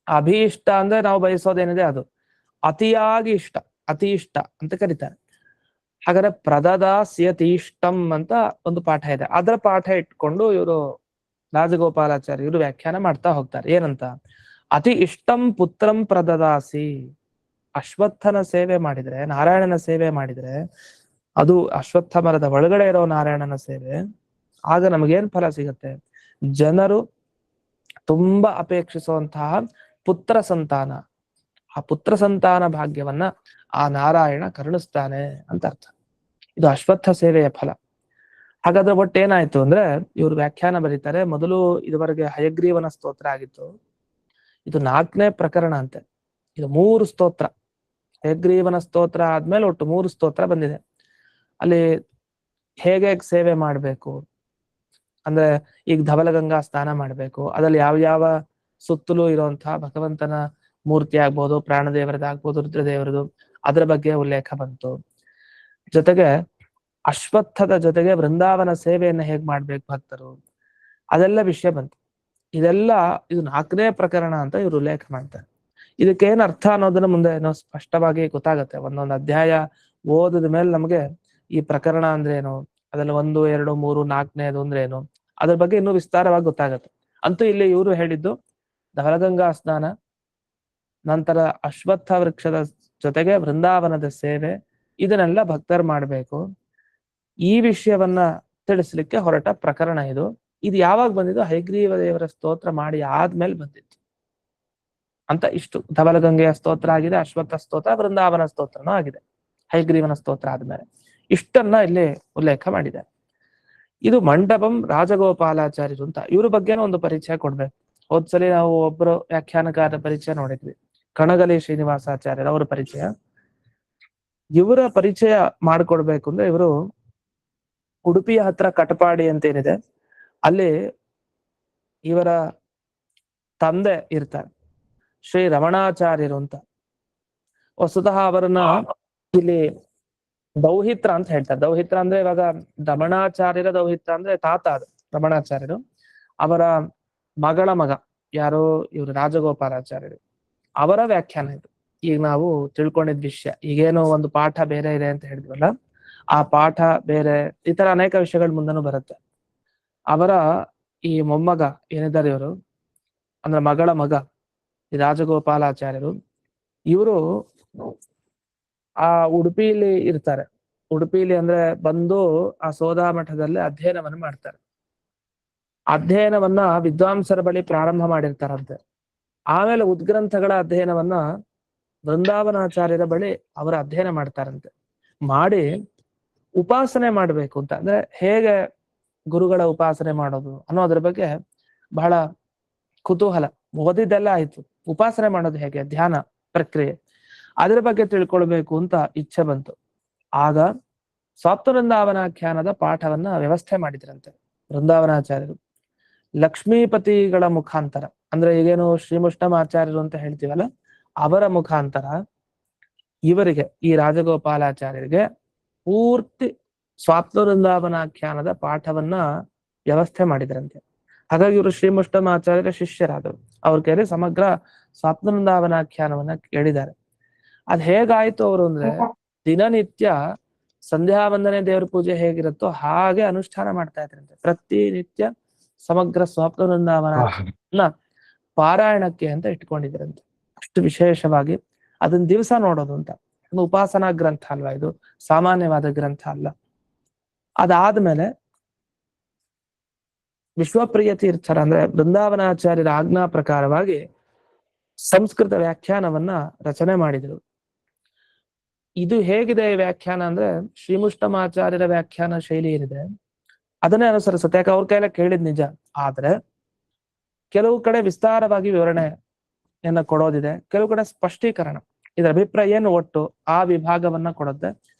ಅಭೀಷ್ಟ ಅಂದ್ರೆ ನಾವು ಬಯಸೋದೇನಿದೆ ಅದು. ಅತಿಯಾಗಿ ಇಷ್ಟ, ಅತಿ ಇಷ್ಟ ಅಂತ ಕರೀತಾರೆ. ಹಾಗಾದ್ರೆ ಪ್ರದದಾಸ್ಯತೀಷ್ಟಂ ಅಂತ ಒಂದು ಪಾಠ ಇದೆ. ಅದರ ಪಾಠ ಇಟ್ಕೊಂಡು ಇವರು ರಾಜಗೋಪಾಲಾಚಾರ್ಯ ಇವರು ವ್ಯಾಖ್ಯಾನ ಮಾಡ್ತಾ ಹೋಗ್ತಾರೆ. ಏನಂತ, ಅತಿ ಇಷ್ಟಂ ಪುತ್ರಂ ಪ್ರದದಾಸಿ. ಅಶ್ವತ್ಥನ ಸೇವೆ ಮಾಡಿದ್ರೆ, ನಾರಾಯಣನ ಸೇವೆ ಮಾಡಿದ್ರೆ, ಅದು ಅಶ್ವತ್ಥ ಮರದ ಒಳಗಡೆ ಇರೋ ನಾರಾಯಣನ ಸೇವೆ, ಆಗ ನಮಗೇನ್ ಫಲ ಸಿಗತ್ತೆ? ಜನರು ತುಂಬಾ ಅಪೇಕ್ಷಿಸುವಂತಹ ಪುತ್ರ ಸಂತಾನ, ಆ ಪುತ್ರ ಸಂತಾನ ಭಾಗ್ಯವನ್ನ ಆ ನಾರಾಯಣ ಕರುಣಿಸ್ತಾನೆ ಅಂತ ಅರ್ಥ. ಇದು ಅಶ್ವತ್ಥ ಸೇವೆಯ ಫಲ. ಹಾಗಾದ್ರೆ ಒಟ್ಟೇನಾಯ್ತು ಅಂದ್ರೆ ಇವರು ವ್ಯಾಖ್ಯಾನ ಬರೀತಾರೆ, ಮೊದಲು ಇದುವರೆಗೆ ಹಯಗ್ರೀವನ ಸ್ತೋತ್ರ ಆಗಿತ್ತು, ಇದು 4ನೇ ಪ್ರಕರಣ ಅಂತೆ. ಇದು 3 ಸ್ತೋತ್ರ, ಹಯಗ್ರೀವನ ಸ್ತೋತ್ರ ಆದ್ಮೇಲೆ ಒಟ್ಟು 3 ಸ್ತೋತ್ರ ಬಂದಿದೆ. ಅಲ್ಲಿ ಹೇಗೆ ಸೇವೆ ಮಾಡ್ಬೇಕು ಅಂದ್ರೆ, ಈಗ ಧವಲಗಂಗಾ ಸ್ನಾನ ಮಾಡ್ಬೇಕು, ಅದ್ರಲ್ಲಿ ಯಾವ ಸುತ್ತಲೂ ಇರುವಂತಹ ಭಗವಂತನ ಮೂರ್ತಿ ಆಗ್ಬೋದು, ಪ್ರಾಣದೇವರದಾಗ್ಬೋದು, ರುದ್ರದೇವರದು, ಅದರ ಬಗ್ಗೆ ಉಲ್ಲೇಖ ಬಂತು. ಜೊತೆಗೆ ಅಶ್ವತ್ಥದ ಜೊತೆಗೆ ವೃಂದಾವನ ಸೇವೆಯನ್ನ ಹೇಗ್ ಮಾಡ್ಬೇಕು ಭಕ್ತರು, ಅದೆಲ್ಲ ವಿಷಯ ಬಂತು. ಇದು 4ನೇ ಪ್ರಕರಣ ಅಂತ ಇವರು ಉಲ್ಲೇಖ ಮಾಡ್ತಾರೆ. ಇದಕ್ಕೇನ್ ಅರ್ಥ ಅನ್ನೋದನ್ನ ಮುಂದೆ ಏನೋ ಸ್ಪಷ್ಟವಾಗಿ ಗೊತ್ತಾಗತ್ತೆ. ಒಂದೊಂದು ಅಧ್ಯಾಯ ಓದಿದ ಮೇಲೆ ನಮಗೆ ಈ ಪ್ರಕರಣ ಅಂದ್ರೆ ಏನು, ಅದ್ರಲ್ಲಿ 1, 2, 3, 4ನೇದು ಅಂದ್ರೆ ಏನು, ಅದ್ರ ಬಗ್ಗೆ ಇನ್ನೂ ವಿಸ್ತಾರವಾಗಿ ಗೊತ್ತಾಗತ್ತೆ. ಅಂತೂ ಇಲ್ಲಿ ಇವರು ಹೇಳಿದ್ದು ಧವಲಗಂಗಾ ಸ್ನಾನ, ನಂತರ ಅಶ್ವತ್ಥ ವೃಕ್ಷದ ಜೊತೆಗೆ ವೃಂದಾವನದ ಸೇವೆ, ಇದನ್ನೆಲ್ಲ ಭಕ್ತರು ಮಾಡ್ಬೇಕು. ಈ ವಿಷಯವನ್ನ ತಿಳಿಸ್ಲಿಕ್ಕೆ ಹೊರಟ ಪ್ರಕರಣ ಇದು. ಇದು ಯಾವಾಗ ಬಂದಿದ್ದು? ಹಯಗ್ರೀವ ದೇವರ ಸ್ತೋತ್ರ ಮಾಡಿ ಆದ್ಮೇಲೆ ಬಂದಿತ್ತು ಅಂತ. ಇಷ್ಟು ಧವಲಗಂಗೆಯ ಸ್ತೋತ್ರ ಆಗಿದೆ, ಅಶ್ವತ್ಥ ಸ್ತೋತ್ರ, ವೃಂದಾವನ ಸ್ತೋತ್ರನೂ ಆಗಿದೆ ಹಯಗ್ರೀವನ ಸ್ತೋತ್ರ ಆದ್ಮೇಲೆ. ಇಷ್ಟನ್ನ ಇಲ್ಲಿ ಉಲ್ಲೇಖ ಮಾಡಿದ್ದಾರೆ. ಇದು ಮಂಟಪಂ ರಾಜಗೋಪಾಲಾಚಾರ್ಯರು ಅಂತ. ಇವ್ರ ಬಗ್ಗೆನೂ ಒಂದು ಪರಿಚಯ ಕೊಡ್ಬೇಕು. ಹೋದ್ಸಲಿ ನಾವು ಒಬ್ಬರು ವ್ಯಾಖ್ಯಾನಕಾರರ ಪರಿಚಯ ನೋಡಿದ್ವಿ, ಕಣಗಲಿ ಶ್ರೀನಿವಾಸಾಚಾರ್ಯರ ಅವರ ಪರಿಚಯ. ಇವರ ಪರಿಚಯ ಮಾಡ್ಕೊಡ್ಬೇಕು ಅಂದ್ರೆ, ಇವರು ಉಡುಪಿಯ ಹತ್ರ ಕಟಪಾಡಿ ಅಂತ ಏನಿದೆ, ಅಲ್ಲಿ ಇವರ ತಂದೆ ಇರ್ತಾರೆ, ಶ್ರೀ ರಮಣಾಚಾರ್ಯರು ಅಂತ. ವಸ್ತುತಃ ಅವರನ್ನ ಇಲ್ಲಿ ದೌಹಿತ್ರ ಅಂತ ಹೇಳ್ತಾರೆ. ದೌಹಿತ್ರ ಅಂದ್ರೆ ಇವಾಗ ರಮಣಾಚಾರ್ಯರ ದೌಹಿತ್ರ ಅಂದ್ರೆ ತಾತ, ಅದು ರಮಣಾಚಾರ್ಯರು. ಅವರ ಮಗಳ ಮಗ ಯಾರು, ಇವರು ರಾಜಗೋಪಾಲಾಚಾರ್ಯರು, ಅವರ ವ್ಯಾಖ್ಯಾನ ಇದು. ಈಗ ನಾವು ತಿಳ್ಕೊಂಡಿದ್ ವಿಷಯ, ಈಗೇನೋ ಒಂದು ಪಾಠ ಬೇರೆ ಇದೆ ಅಂತ ಹೇಳಿದ್ವಲ್ಲ, ಆ ಪಾಠ ಬೇರೆ, ಈ ತರ ಅನೇಕ ವಿಷಯಗಳ ಮುಂದೆನೂ ಬರುತ್ತೆ. ಅವರ ಈ ಮೊಮ್ಮಗ ಏನಿದ್ದಾರೆ ಇವರು, ಅಂದ್ರೆ ಮಗಳ ಮಗ ಈ ರಾಜಗೋಪಾಲಾಚಾರ್ಯರು, ಇವರು ಆ ಉಡುಪಿಲಿ ಇರ್ತಾರೆ. ಉಡುಪಿಲಿ ಅಂದ್ರೆ ಬಂದು ಆ ಸೋದಾ ಮಠದಲ್ಲಿ ಅಧ್ಯಯನವನ್ನು ಮಾಡ್ತಾರೆ. ಅಧ್ಯಯನವನ್ನ ವಿದ್ವಾಂಸರ ಬಳಿ ಪ್ರಾರಂಭ ಮಾಡಿರ್ತಾರಂತೆ. ಆಮೇಲೆ ಉದ್ಗ್ರಂಥಗಳ ಅಧ್ಯಯನವನ್ನ ವೃಂದಾವನಾಚಾರ್ಯರ ಬಳಿ ಅವರ ಅಧ್ಯಯನ ಮಾಡ್ತಾರಂತೆ. ಮಾಡಿ ಉಪಾಸನೆ ಮಾಡ್ಬೇಕು ಅಂತ, ಅಂದ್ರೆ ಹೇಗೆ ಗುರುಗಳ ಉಪಾಸನೆ ಮಾಡೋದು ಅನ್ನೋದ್ರ ಬಗ್ಗೆ ಬಹಳ ಕುತೂಹಲ. ಓದಿದ್ದೆಲ್ಲ ಆಯ್ತು, ಉಪಾಸನೆ ಮಾಡೋದು ಹೇಗೆ, ಧ್ಯಾನ ಪ್ರಕ್ರಿಯೆ, ಅದ್ರ ಬಗ್ಗೆ ತಿಳ್ಕೊಳ್ಬೇಕು ಅಂತ ಇಚ್ಛೆ ಬಂತು. ಆಗ ಸಾಪ್ತವೃಂದಾವನಾಖ್ಯಾನದ ಪಾಠವನ್ನ ವ್ಯವಸ್ಥೆ ಮಾಡಿದ್ರಂತೆ ವೃಂದಾವನಾಚಾರ್ಯರು. ಲಕ್ಷ್ಮೀಪತಿಗಳ ಮುಖಾಂತರ, ಅಂದ್ರೆ ಈಗೇನು ಶ್ರೀಮುಷ್ಟಮಾಚಾರ್ಯರು ಅಂತ ಹೇಳ್ತೀವಲ್ಲ, ಅವರ ಮುಖಾಂತರ ಇವರಿಗೆ, ಈ ರಾಜಗೋಪಾಲಾಚಾರ್ಯರಿಗೆ ಪೂರ್ತಿ ಸ್ವಾಪ್ತವೃಂದಾವನಾಖ್ಯಾನದ ಪಾಠವನ್ನ ವ್ಯವಸ್ಥೆ ಮಾಡಿದ್ರಂತೆ. ಹಾಗಾಗಿ ಇವರು ಶ್ರೀಮುಷ್ಟಮಾಚಾರ್ಯರ ಶಿಷ್ಯರಾದರು. ಅವ್ರ ಕೈಲಿ ಸಮಗ್ರ ಸ್ವಾಪ್ತವೃಂದಾವನಾಖ್ಯಾನವನ್ನ ಕೇಳಿದ್ದಾರೆ. ಅದ್ ಹೇಗಾಯ್ತು ಅವರು ಅಂದ್ರೆ, ದಿನನಿತ್ಯ ಸಂಧ್ಯಾ ವಂದನೆ ದೇವ್ರ ಪೂಜೆ ಹೇಗಿರುತ್ತೋ ಹಾಗೆ ಅನುಷ್ಠಾನ ಮಾಡ್ತಾ ಇದ್ರಂತೆ. ಪ್ರತಿನಿತ್ಯ ಸಮಗ್ರ ಸ್ವಪ್ನ ವೃಂದಾವನ ಪಾರಾಯಣಕ್ಕೆ ಅಂತ ಇಟ್ಕೊಂಡಿದ್ರಂತೆ. ಅಷ್ಟು ವಿಶೇಷವಾಗಿ ಅದನ್ನ ದಿವಸ ನೋಡೋದು ಅಂತ. ಒಂದು ಉಪಾಸನಾ ಗ್ರಂಥ ಅಲ್ವಾ ಇದು, ಸಾಮಾನ್ಯವಾದ ಗ್ರಂಥ ಅಲ್ಲ. ಅದಾದ್ಮೇಲೆ ವಿಶ್ವಪ್ರಿಯ ತೀರ್ಥರ ಅಂದ್ರೆ ಬೃಂದಾವನಾಚಾರ್ಯರ ಆಜ್ಞಾ ಪ್ರಕಾರವಾಗಿ ಸಂಸ್ಕೃತ ವ್ಯಾಖ್ಯಾನವನ್ನ ರಚನೆ ಮಾಡಿದರು. ಇದು ಹೇಗಿದೆ ವ್ಯಾಖ್ಯಾನ ಅಂದ್ರೆ ಶ್ರೀಮುಷ್ಟಮಾಚಾರ್ಯರ ವ್ಯಾಖ್ಯಾನ ಶೈಲಿ ಏನಿದೆ ಅದನ್ನೇ ಅನುಸರಿಸುತ್ತೆ. ಯಾಕೆ ಅವ್ರ ಕೈಲ ಕೇಳಿದ್ ನಿಜ, ಆದ್ರೆ ಕೆಲವು ಕಡೆ ವಿಸ್ತಾರವಾಗಿ ವಿವರಣೆಯನ್ನ ಕೊಡೋದಿದೆ, ಕೆಲವು ಕಡೆ ಸ್ಪಷ್ಟೀಕರಣ, ಇದರ ಅಭಿಪ್ರಾಯ ಏನು ಒಟ್ಟು ಆ ವಿಭಾಗವನ್ನ ಕೊಡುತ್ತೆ.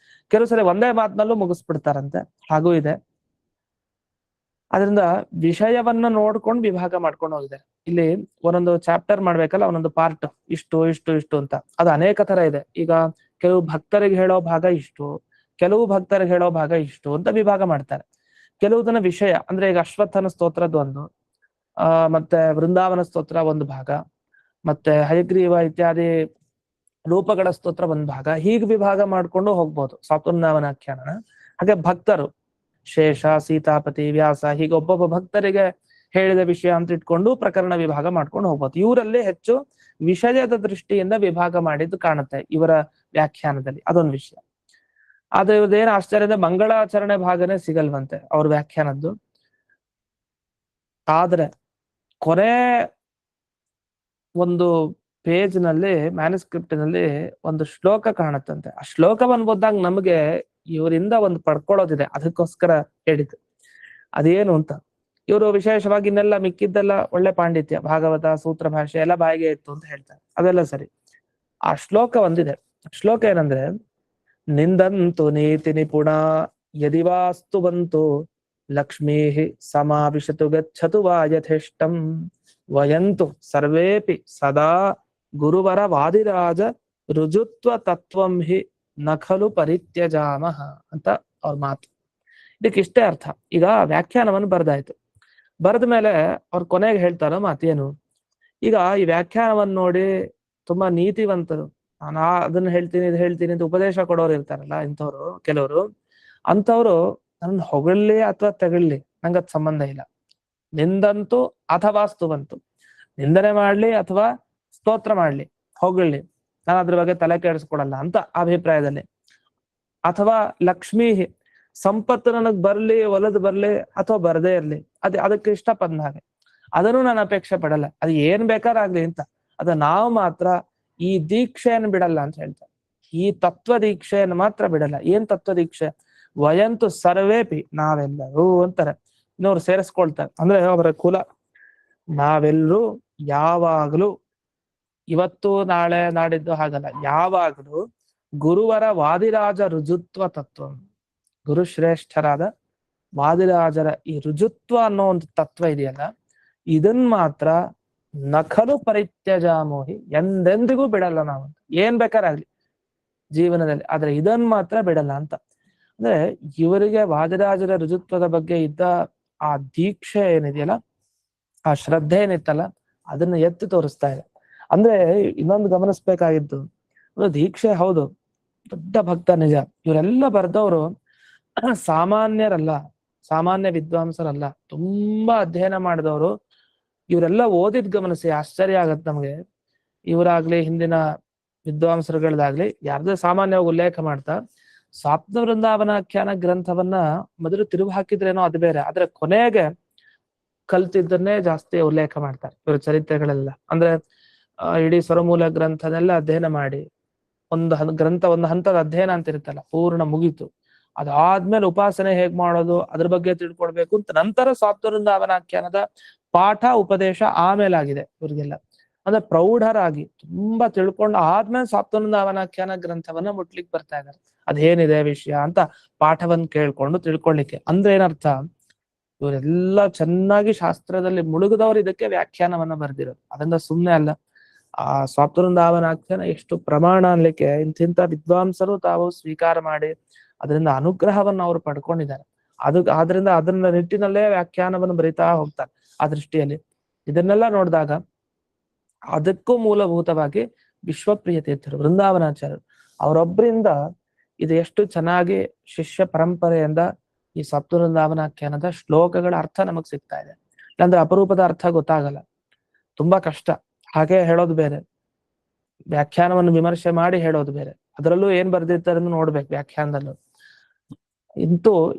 ಕೆಲವು ಸಲ ಒಂದೇ ಮಾತಿನಲ್ಲೂ ಮುಗಿಸ್ಬಿಡ್ತಾರಂತೆ, ಹಾಗೂ ಇದೆ. ಅದರಿಂದ ವಿಷಯವನ್ನ ನೋಡ್ಕೊಂಡು ವಿಭಾಗ ಮಾಡ್ಕೊಂಡು ಹೋಗಿದೆ. ಇಲ್ಲಿ ಒಂದೊಂದು ಚಾಪ್ಟರ್ ಮಾಡ್ಬೇಕಲ್ಲ, ಒಂದೊಂದು ಪಾರ್ಟ್ ಇಷ್ಟು ಇಷ್ಟು ಇಷ್ಟು ಅಂತ, ಅದು ಅನೇಕ ತರ ಇದೆ. ಈಗ ಕೆಲವು ಭಕ್ತರಿಗೆ ಹೇಳೋ ಭಾಗ ಇಷ್ಟು, ಕೆಲವು ಭಕ್ತರಿಗೆ ಹೇಳೋ ಭಾಗ ಇಷ್ಟು ಅಂತ ವಿಭಾಗ ಮಾಡ್ತಾರೆ. ಕೆಲವುದನ್ನ ವಿಷಯ ಅಂದ್ರೆ ಈಗ ಅಶ್ವತ್ಥನ ಸ್ತೋತ್ರದ ಒಂದು, ಮತ್ತೆ ವೃಂದಾವನ ಸ್ತೋತ್ರ ಒಂದು ಭಾಗ, ಮತ್ತೆ ಹಯಗ್ರೀವ ಇತ್ಯಾದಿ ರೂಪಗಳ ಸ್ತೋತ್ರ ಒಂದು ಭಾಗ, ಹೀಗೆ ವಿಭಾಗ ಮಾಡ್ಕೊಂಡು ಹೋಗ್ಬೋದು ಸ್ವಾತಂತ್ರ್ಯವನಾಖ್ಯಾನ. ಹಾಗೆ ಭಕ್ತರು ಶೇಷ, ಸೀತಾಪತಿ, ವ್ಯಾಸ, ಹೀಗೆ ಒಬ್ಬೊಬ್ಬ ಭಕ್ತರಿಗೆ ಹೇಳಿದ ವಿಷಯ ಅಂತ ಇಟ್ಕೊಂಡು ಪ್ರಕರಣ ವಿಭಾಗ ಮಾಡ್ಕೊಂಡು ಹೋಗ್ಬೋದು. ಇವರಲ್ಲಿ ಹೆಚ್ಚು ವಿಷಯದ ದೃಷ್ಟಿಯಿಂದ ವಿಭಾಗ ಮಾಡಿದ್ದು ಕಾಣುತ್ತೆ ಇವರ ವ್ಯಾಖ್ಯಾನದಲ್ಲಿ, ಅದೊಂದು ವಿಷಯ. ಆದ್ರೆ ಇವ್ರದ್ದೇನು ಆಶ್ಚರ್ಯದ ಮಂಗಳಾಚರಣೆ ಭಾಗನೇ ಸಿಗಲ್ವಂತೆ ಅವ್ರ ವ್ಯಾಖ್ಯಾನದ್ದು. ಆದ್ರೆ ಕೊನೆ ಒಂದು ಪೇಜ್ ನಲ್ಲಿ ಮ್ಯಾನುಸ್ಕ್ರಿಪ್ಟ್ ನಲ್ಲಿ ಒಂದು ಶ್ಲೋಕ ಕಾಣುತ್ತಂತೆ. ಆ ಶ್ಲೋಕವನ್ನು ಓದಿದಾಗ ನಮಗೆ ಇವರಿಂದ ಒಂದು ಪಡ್ಕೊಳ್ಳೋದಿದೆ, ಅದಕ್ಕೋಸ್ಕರ ಹೇಳಿದ್ದು. ಅದೇನು ಅಂತ, ಇವರು ವಿಶೇಷವಾಗಿ ಇನ್ನೆಲ್ಲ ಮಿಕ್ಕಿದ್ದೆಲ್ಲ ಒಳ್ಳೆ ಪಾಂಡಿತ್ಯ, ಭಾಗವತ, ಸೂತ್ರ ಭಾಷೆ ಎಲ್ಲ ಬಾಯಿಗೆ ಇತ್ತು ಅಂತ ಹೇಳ್ತಾರೆ, ಅದೆಲ್ಲ ಸರಿ. ಆ ಶ್ಲೋಕ ಒಂದಿದೆ. ಶ್ಲೋಕ ಏನಂದ್ರೆ, ನಿಂದಂತು ನೀತಿ ನಿಪುಣ ಯದಿವಾಸ್ತು ಬಂತು ಲಕ್ಷ್ಮೀ ಸಮಾವಿಶತು ಗಚ್ಚತು ವಾ ಯಥೇಷ್ಟಂ ವಯಂತು ಸರ್ವೇಪಿ ಸದಾ ಗುರುವರ ವಾದಿರಾಜ ರುಜುತ್ವ ತತ್ವಂ ಹಿ ನಖಲು ಪರಿತ್ಯಜಾಮಹ ಅಂತ ಅವ್ರ ಮಾತು. ಇದಕ್ಕೆ ಇಷ್ಟೇ ಅರ್ಥ. ಈಗ ವ್ಯಾಖ್ಯಾನವನ್ನು ಬರ್ದಾಯ್ತು, ಬರೆದ ಮೇಲೆ ಅವ್ರ ಕೊನೆಗೆ ಹೇಳ್ತಾರೋ ಮಾತೇನು, ಈಗ ಈ ವ್ಯಾಖ್ಯಾನವನ್ನು ನೋಡಿ ತುಂಬಾ ನೀತಿವಂತರು, ನಾನು ಅದನ್ನ ಹೇಳ್ತೀನಿ ಇದು ಹೇಳ್ತೀನಿ ಅಂತ ಉಪದೇಶ ಕೊಡೋರು ಇರ್ತಾರಲ್ಲ ಇಂಥವ್ರು, ಕೆಲವರು ಅಂಥವ್ರು ನನ್ನ ಹೊಗಳ್ಲಿ ಅಥವಾ ತೆಗಳ್ಲಿ ನಂಗದ್ ಸಂಬಂಧ ಇಲ್ಲ, ನಿಂದಂತೂ ಅಥವಾ ಸ್ತುವಂತು, ನಿಂದನೆ ಮಾಡ್ಲಿ ಅಥವಾ ಸ್ತೋತ್ರ ಮಾಡ್ಲಿ, ಹೊಗಳ್ಲಿ, ನಾನು ಅದ್ರ ಬಗ್ಗೆ ತಲೆ ಕೆಡಿಸ್ಕೊಡಲ್ಲ ಅಂತ ಅಭಿಪ್ರಾಯದಲ್ಲಿ. ಅಥವಾ ಲಕ್ಷ್ಮೀ ಸಂಪತ್ತು ನನಗ್ ಬರ್ಲಿ, ಒಲದ್ ಬರ್ಲಿ ಅಥವಾ ಬರದೇ ಇರ್ಲಿ, ಅದಕ್ಕೆ ಇಷ್ಟ ಪದ್ನ ಹಾಗೆ, ಅದನ್ನು ನಾನು ಅಪೇಕ್ಷೆ ಪಡಲ್ಲ, ಅದು ಏನ್ ಬೇಕಾರಾಗ್ಲಿ ಅಂತ. ಅದ ನಾವು ಮಾತ್ರ ಈ ದೀಕ್ಷೆಯನ್ನು ಬಿಡಲ್ಲ ಅಂತ ಹೇಳ್ತಾರೆ. ಈ ತತ್ವ ದೀಕ್ಷೆಯನ್ನು ಮಾತ್ರ ಬಿಡಲ್ಲ. ಏನ್ ತತ್ವ ದೀಕ್ಷೆ? ವಯಂತು ಸರ್ವೇಪಿ, ನಾವೆಲ್ಲರೂ ಅಂತಾರೆ. ಇನ್ನವ್ರು ಸೇರಿಸ್ಕೊಳ್ತಾರೆ, ಅಂದ್ರೆ ಅವರ ಕುಲ, ನಾವೆಲ್ಲರೂ ಯಾವಾಗಲೂ, ಇವತ್ತು ನಾಳೆ ನಾಡಿದ್ದು ಹಾಗಲ್ಲ, ಯಾವಾಗಲೂ ಗುರುವರ ವಾದಿರಾಜ ರುಜುತ್ವ ತತ್ವ, ಗುರುಶ್ರೇಷ್ಠರಾದ ವಾದಿರಾಜರ ಈ ರುಜುತ್ವ ಅನ್ನೋ ಒಂದು ತತ್ವ ಇದೆಯಲ್ಲ, ಇದನ್ ಮಾತ್ರ ನಖಲು ಪರಿತ್ಯಜಾಮೋಹಿ, ಎಂದೆಂದಿಗೂ ಬಿಡಲ್ಲ ನಾವು, ಏನ್ ಬೇಕಾರಾಗ್ಲಿ ಜೀವನದಲ್ಲಿ, ಆದ್ರೆ ಇದನ್ ಮಾತ್ರ ಬಿಡಲ್ಲ ಅಂತ. ಅಂದ್ರೆ ಇವರಿಗೆ ವಾದಿರಾಜರ ರುಜುತ್ವದ ಬಗ್ಗೆ ಇದ್ದ ಆ ದೀಕ್ಷೆ ಏನಿದೆಯಲ್ಲ, ಆ ಶ್ರದ್ಧೆ ಏನಿತ್ತಲ್ಲ, ಅದನ್ನ ಎತ್ತಿ ತೋರಿಸ್ತಾ ಇದೆ. ಅಂದ್ರೆ ಇನ್ನೊಂದು ಗಮನಿಸ್ಬೇಕಾಗಿದ್ದು, ದೀಕ್ಷೆ ಹೌದು, ದೊಡ್ಡ ಭಕ್ತ ನಿಜ, ಇವರೆಲ್ಲ ಬರ್ದವರು ಸಾಮಾನ್ಯರಲ್ಲ, ಸಾಮಾನ್ಯ ವಿದ್ವಾಂಸರಲ್ಲ, ತುಂಬಾ ಅಧ್ಯಯನ ಮಾಡಿದವರು. ಇವರೆಲ್ಲ ಓದಿದ್ ಗಮನಿಸಿ ಆಶ್ಚರ್ಯ ಆಗತ್ತೆ ನಮ್ಗೆ. ಇವರಾಗ್ಲಿ ಹಿಂದಿನ ವಿದ್ವಾಂಸರುಗಳದಾಗ್ಲಿ ಯಾರ್ದೇ ಸಾಮಾನ್ಯವಾಗಿ ಉಲ್ಲೇಖ ಮಾಡ್ತಾ ಸ್ವಾಪ್ನ ವೃಂದಾವನಾಖ್ಯಾನ ಗ್ರಂಥವನ್ನ ಮೊದಲು ತಿರುವು ಹಾಕಿದ್ರೇನೋ ಅದು ಬೇರೆ, ಆದ್ರೆ ಕೊನೆಗೆ ಕಲ್ತಿದ್ದನ್ನೇ ಜಾಸ್ತಿ ಉಲ್ಲೇಖ ಮಾಡ್ತಾರೆ ಇವರ ಚರಿತ್ರೆಗಳೆಲ್ಲ. ಅಂದ್ರೆ ಇಡೀ ಸ್ವರಮೂಲ ಗ್ರಂಥನೆಲ್ಲ ಅಧ್ಯಯನ ಮಾಡಿ ಒಂದು ಗ್ರಂಥ ಒಂದು ಹಂತದ ಅಧ್ಯಯನ ಅಂತ ಇರುತ್ತಲ್ಲ, ಪೂರ್ಣ ಮುಗೀತು, ಅದಾದ್ಮೇಲೆ ಉಪಾಸನೆ ಹೇಗ್ ಮಾಡೋದು ಅದ್ರ ಬಗ್ಗೆ ತಿಳ್ಕೊಳ್ಬೇಕು ಅಂತ ನಂತರ ಸ್ವಾಪ್ನ ವೃಂದಾವನಾಖ್ಯಾನದ ಪಾಠ ಉಪದೇಶ ಆಮೇಲಾಗಿದೆ ಇವ್ರಿಗೆಲ್ಲ. ಅಂದ್ರೆ ಪ್ರೌಢರಾಗಿ ತುಂಬಾ ತಿಳ್ಕೊಂಡು ಆದ್ಮೇಲೆ ಸ್ವಾಪ್ನ ವೃಂದಾವನಾಖ್ಯಾನ ಗ್ರಂಥವನ್ನ ಮುಟ್ಲಿಕ್ಕೆ ಬರ್ತಾ ಇದ್ದಾರೆ. ಅದೇನಿದೆ ವಿಷಯ ಅಂತ ಪಾಠವನ್ನ ಕೇಳ್ಕೊಂಡು ತಿಳ್ಕೊಳ್ಳಿಕ್ಕೆ. ಅಂದ್ರೆ ಏನರ್ಥ, ಇವರೆಲ್ಲ ಚೆನ್ನಾಗಿ ಶಾಸ್ತ್ರದಲ್ಲಿ ಮುಳುಗದವರು ಇದಕ್ಕೆ ವ್ಯಾಖ್ಯಾನವನ್ನ ಬರ್ದಿರೋದು, ಅದರಿಂದ ಸುಮ್ನೆ ಅಲ್ಲ. ಆ ಸ್ವಾಪ್ನ ವೃಂದಾವನಾಖ್ಯಾನ ಎಷ್ಟು ಪ್ರಮಾಣ ಅನ್ಲಿಕ್ಕೆ ಇಂತಿಂತ ವಿದ್ವಾಂಸರು ತಾವು ಸ್ವೀಕಾರ ಮಾಡಿ ಅದರಿಂದ ಅನುಗ್ರಹವನ್ನು ಅವರು ಪಡ್ಕೊಂಡಿದ್ದಾರೆ. ಆದ್ರಿಂದ ಅದನ್ನ ನಿಟ್ಟಿನಲ್ಲೇ ವ್ಯಾಖ್ಯಾನವನ್ನು ಬರಿತಾ ಹೋಗ್ತಾರೆ. ಆ ದೃಷ್ಟಿಯಲ್ಲಿ ಇದನ್ನೆಲ್ಲ ನೋಡಿದಾಗ ಅದಕ್ಕೂ ಮೂಲಭೂತವಾಗಿ ವಿಶ್ವಪ್ರಿಯ ತೀರ್ಥರು ವೃಂದಾವನಾಚಾರ್ಯರು ಅವರೊಬ್ಬರಿಂದ ಇದು ಎಷ್ಟು ಚೆನ್ನಾಗಿ ಶಿಷ್ಯ ಪರಂಪರೆಯಿಂದ ಈ ಸಪ್ತವೃಂದಾವನಾಖ್ಯಾನದ ಶ್ಲೋಕಗಳ ಅರ್ಥ ನಮಗ್ ಸಿಗ್ತಾ ಇದೆ. ಇಲ್ಲಾಂದ್ರೆ ಅಪರೂಪದ ಅರ್ಥ ಗೊತ್ತಾಗಲ್ಲ, ತುಂಬಾ ಕಷ್ಟ. ಹಾಗೆ ಹೇಳೋದು ಬೇರೆ, ವ್ಯಾಖ್ಯಾನವನ್ನು ವಿಮರ್ಶೆ ಮಾಡಿ ಹೇಳೋದು ಬೇರೆ. ಅದರಲ್ಲೂ ಏನ್ ಬರ್ದಿರ್ತಾರೆ ನೋಡ್ಬೇಕು ವ್ಯಾಖ್ಯಾನದಲ್ಲೂ.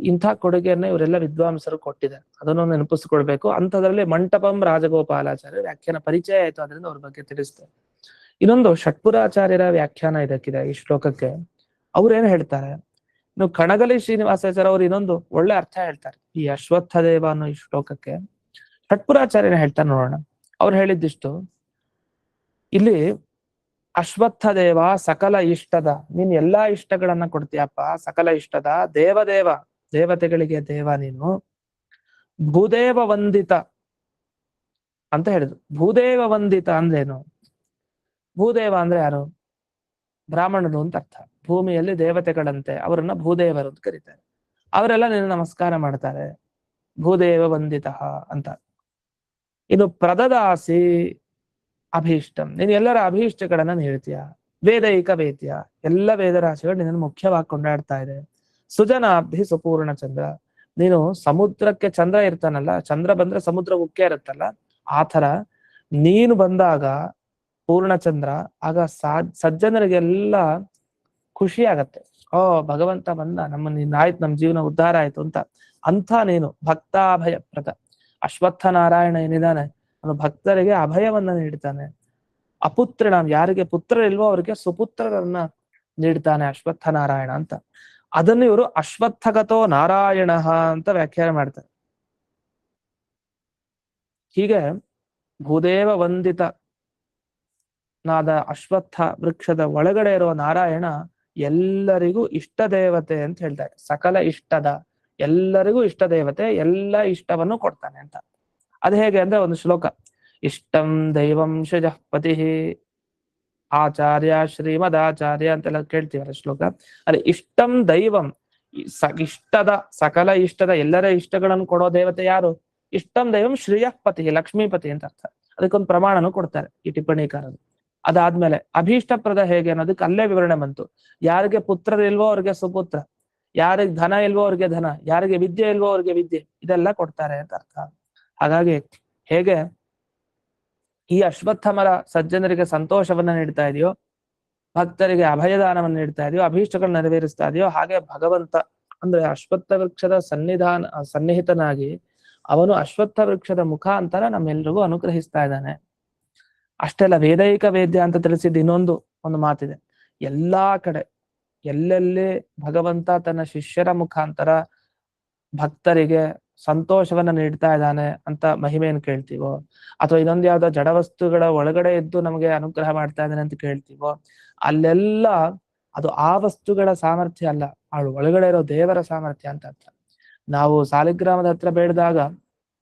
ಇಂಥ ಕೊಡುಗೆಯನ್ನ ಇವರೆಲ್ಲ ವಿದ್ವಾಂಸರು ಕೊಟ್ಟಿದ್ದಾರೆ, ಅದನ್ನು ನೆನಪಿಸ್ಕೊಳ್ಬೇಕು. ಅಂಥದ್ರಲ್ಲಿ ಮಂಟಪಂ ರಾಜಗೋಪಾಲಾಚಾರ್ಯ ವ್ಯಾಖ್ಯಾನ ಪರಿಚಯ ಆಯ್ತು, ಅದರಿಂದ ಅವ್ರ ಬಗ್ಗೆ ತಿಳಿಸ್ತೇವೆ. ಇನ್ನೊಂದು ಷಟ್ಪುರಾಚಾರ್ಯರ ವ್ಯಾಖ್ಯಾನ ಇದಕ್ಕಿದೆ ಈ ಶ್ಲೋಕಕ್ಕೆ. ಅವ್ರು ಏನ್ ಹೇಳ್ತಾರೆ, ಇನ್ನು ಕಣಗಲಿ ಶ್ರೀನಿವಾಸಾಚಾರ್ಯ ಅವ್ರು ಇನ್ನೊಂದು ಒಳ್ಳೆ ಅರ್ಥ ಹೇಳ್ತಾರೆ ಈ ಅಶ್ವತ್ಥ ದೇವ ಅನ್ನೋ ಈ ಶ್ಲೋಕಕ್ಕೆ. ಷಟ್ಪುರಾಚಾರ್ಯನ ಹೇಳ್ತಾರೆ ನೋಡೋಣ. ಅವ್ರು ಹೇಳಿದ್ದಿಷ್ಟು, ಇಲ್ಲಿ ಅಶ್ವತ್ಥ ದೇವ ಸಕಲ ಇಷ್ಟದ, ನೀನ್ ಎಲ್ಲಾ ಇಷ್ಟಗಳನ್ನ ಕೊಡ್ತೀಯಪ್ಪ, ಸಕಲ ಇಷ್ಟದ ದೇವದೇವ, ದೇವತೆಗಳಿಗೆ ದೇವ ನೀನು. ಭೂದೇವ ವಂದಿತ ಅಂತ ಹೇಳಿದ್ರು. ಭೂದೇವ ವಂದಿತ ಅಂದ್ರೇನು? ಭೂದೇವ ಅಂದ್ರೆ ಯಾರು? ಬ್ರಾಹ್ಮಣರು ಅಂತ ಅರ್ಥ. ಭೂಮಿಯಲ್ಲಿ ದೇವತೆಗಳಂತೆ ಅವರನ್ನ ಭೂದೇವರು ಅಂತ ಕರೀತಾರೆ. ಅವರೆಲ್ಲ ನಿನ್ನ ನಮಸ್ಕಾರ ಮಾಡ್ತಾರೆ, ಭೂದೇವ ವಂದಿತ ಅಂತ. ಇನ್ನು ಪ್ರದದಾಸಿ ಅಭೀಷ್ಟಂ, ನೀನು ಎಲ್ಲರ ಅಭೀಷ್ಟಗಳನ್ನ ಹೇಳ್ತೀಯ. ವೇದೈಕ ವೇದ್ಯ, ಎಲ್ಲ ವೇದರಾಶಿಗಳು ನಿನ್ನನ್ನು ಮುಖ್ಯವಾಗಿ ಕೊಂಡಾಡ್ತಾ ಇದೆ. ಸುಜನಾಬ್ಧಿ ಸುಪೂರ್ಣ ಚಂದ್ರ, ನೀನು ಸಮುದ್ರಕ್ಕೆ ಚಂದ್ರ ಇರ್ತಾನಲ್ಲ, ಚಂದ್ರ ಬಂದ್ರೆ ಸಮುದ್ರ ಉಕ್ಕೆ ಇರುತ್ತಲ್ಲ, ಆ ಥರ ನೀನು ಬಂದಾಗ ಪೂರ್ಣಚಂದ್ರ, ಆಗ ಸಜ್ಜನರಿಗೆಲ್ಲ ಖುಷಿ ಆಗತ್ತೆ. ಓ ಭಗವಂತ ಬಂದ, ಆಯ್ತು, ನಮ್ ಜೀವನ ಉದ್ಧಾರ ಆಯ್ತು ಅಂತ. ಅಂಥ ನೀನು ಭಕ್ತಾಭಯ ಪ್ರತ. ಅಶ್ವತ್ಥ ನಾರಾಯಣ ಏನಿದಾನೆ ಅವನು ಭಕ್ತರಿಗೆ ಅಭಯವನ್ನ ನೀಡ್ತಾನೆ. ಅಪುತ್ರನ, ಯಾರಿಗೆ ಪುತ್ರರಿಲ್ವೋ ಅವರಿಗೆ ಸುಪುತ್ರರನ್ನ ನೀಡ್ತಾನೆ ಅಶ್ವತ್ಥ ನಾರಾಯಣ ಅಂತ. ಅದನ್ನು ಇವರು ಅಶ್ವತ್ಥಗತೋ ನಾರಾಯಣ ಅಂತ ವ್ಯಾಖ್ಯಾನ ಮಾಡ್ತಾರೆ. ಹೀಗೆ ಭೂದೇವ ವಂದಿತ ನಾದ ಅಶ್ವತ್ಥ ವೃಕ್ಷದ ಒಳಗಡೆ ಇರುವ ನಾರಾಯಣ ಎಲ್ಲರಿಗೂ ಇಷ್ಟ ದೇವತೆ ಅಂತ ಹೇಳ್ತಾರೆ. ಸಕಲ ಇಷ್ಟದ, ಎಲ್ಲರಿಗೂ ಇಷ್ಟ ದೇವತೆ, ಎಲ್ಲ ಇಷ್ಟವನ್ನು ಕೊಡ್ತಾನೆ ಅಂತ. ಅದು ಹೇಗೆ ಅಂದ್ರೆ ಒಂದು ಶ್ಲೋಕ, ಇಷ್ಟಂ ದೈವಂ ಶಜಃ ಪತಿ ಆಚಾರ್ಯ ಶ್ರೀಮದಾಚಾರ್ಯ ಅಂತೆಲ್ಲ ಕೇಳ್ತೀವಲ್ಲ ಶ್ಲೋಕ. ಅಲ್ಲಿ ಇಷ್ಟಂ ದೈವಂ, ಇಷ್ಟದ, ಸಕಲ ಇಷ್ಟದ, ಎಲ್ಲರ ಇಷ್ಟಗಳನ್ನು ಕೊಡೋ ದೇವತೆ ಯಾರು? ಇಷ್ಟಂ ದೈವಂ ಶ್ರೀಯಃ ಪತಿ, ಲಕ್ಷ್ಮೀಪತಿ ಅಂತ ಅರ್ಥ. ಅದಕ್ಕೊಂದು ಪ್ರಮಾಣನು ಕೊಡ್ತಾರೆ ಈ ಟಿಪ್ಪಣಿಕಾರರು. ಅದಾದ್ಮೇಲೆ ಅಭೀಷ್ಟಪ್ರದ ಹೇಗೆ ಅನ್ನೋದಕ್ಕೆ ಅಲ್ಲೇ ವಿವರಣೆ ಬಂತು. ಯಾರಿಗೆ ಪುತ್ರರಿಲ್ವೋ ಅವ್ರಿಗೆ ಸುಪುತ್ರ, ಯಾರಿಗೆ ಧನ ಇಲ್ವೋ ಅವ್ರಿಗೆ ಧನ, ಯಾರಿಗೆ ವಿದ್ಯೆ ಇಲ್ವೋ ಅವ್ರಿಗೆ ವಿದ್ಯೆ, ಇದೆಲ್ಲ ಕೊಡ್ತಾರೆ ಅಂತ ಅರ್ಥ. ಹಾಗಾಗಿ ಹೇಗೆ ಈ ಅಶ್ವತ್ಥ ಮರ ಸಜ್ಜನರಿಗೆ ಸಂತೋಷವನ್ನ ನೀಡ್ತಾ ಇದೆಯೋ, ಭಕ್ತರಿಗೆ ಅಭಯದಾನವನ್ನು ನೀಡ್ತಾ ಇದೆಯೋ, ಅಭೀಷ್ಟಗಳನ್ನ ನೆರವೇರಿಸ್ತಾ ಇದೆಯೋ, ಹಾಗೆ ಭಗವಂತ ಅಂದ್ರೆ ಅಶ್ವತ್ಥ ವೃಕ್ಷದ ಸನ್ನಿಹಿತನಾಗಿ ಅವನು ಅಶ್ವತ್ಥ ವೃಕ್ಷದ ಮುಖಾಂತರ ನಮ್ಮೆಲ್ರಿಗೂ ಅನುಗ್ರಹಿಸ್ತಾ ಇದ್ದಾನೆ. ಅಷ್ಟೆಲ್ಲ ವೇದೈಕ ವೇದ್ಯ ಅಂತ ತಿಳಿಸಿದ್ದು ಒಂದು ಮಾತಿದೆ. ಎಲ್ಲಾ ಕಡೆ ಎಲ್ಲೆಲ್ಲಿ ಭಗವಂತ ತನ್ನ ಶಿಷ್ಯರ ಮುಖಾಂತರ ಭಕ್ತರಿಗೆ ಸಂತೋಷವನ್ನ ನೀಡ್ತಾ ಇದ್ದಾನೆ ಅಂತ ಮಹಿಮೆಯನ್ನು ಕೇಳ್ತೀವೋ, ಅಥವಾ ಇನ್ನೊಂದು ಯಾವ್ದೋ ಜಡವಸ್ತುಗಳ ಒಳಗಡೆ ಇದ್ದು ನಮಗೆ ಅನುಗ್ರಹ ಮಾಡ್ತಾ ಇದ್ದಾನೆ ಅಂತ ಕೇಳ್ತೀವೋ, ಅಲ್ಲೆಲ್ಲ ಅದು ಆ ವಸ್ತುಗಳ ಸಾಮರ್ಥ್ಯ ಅಲ್ಲ, ಅವಳು ಒಳಗಡೆ ಇರೋ ದೇವರ ಸಾಮರ್ಥ್ಯ ಅಂತ ಅರ್ಥ. ನಾವು ಸಾಲಿಗ್ರಾಮದ ಹತ್ರ ಬೇಡಿದಾಗ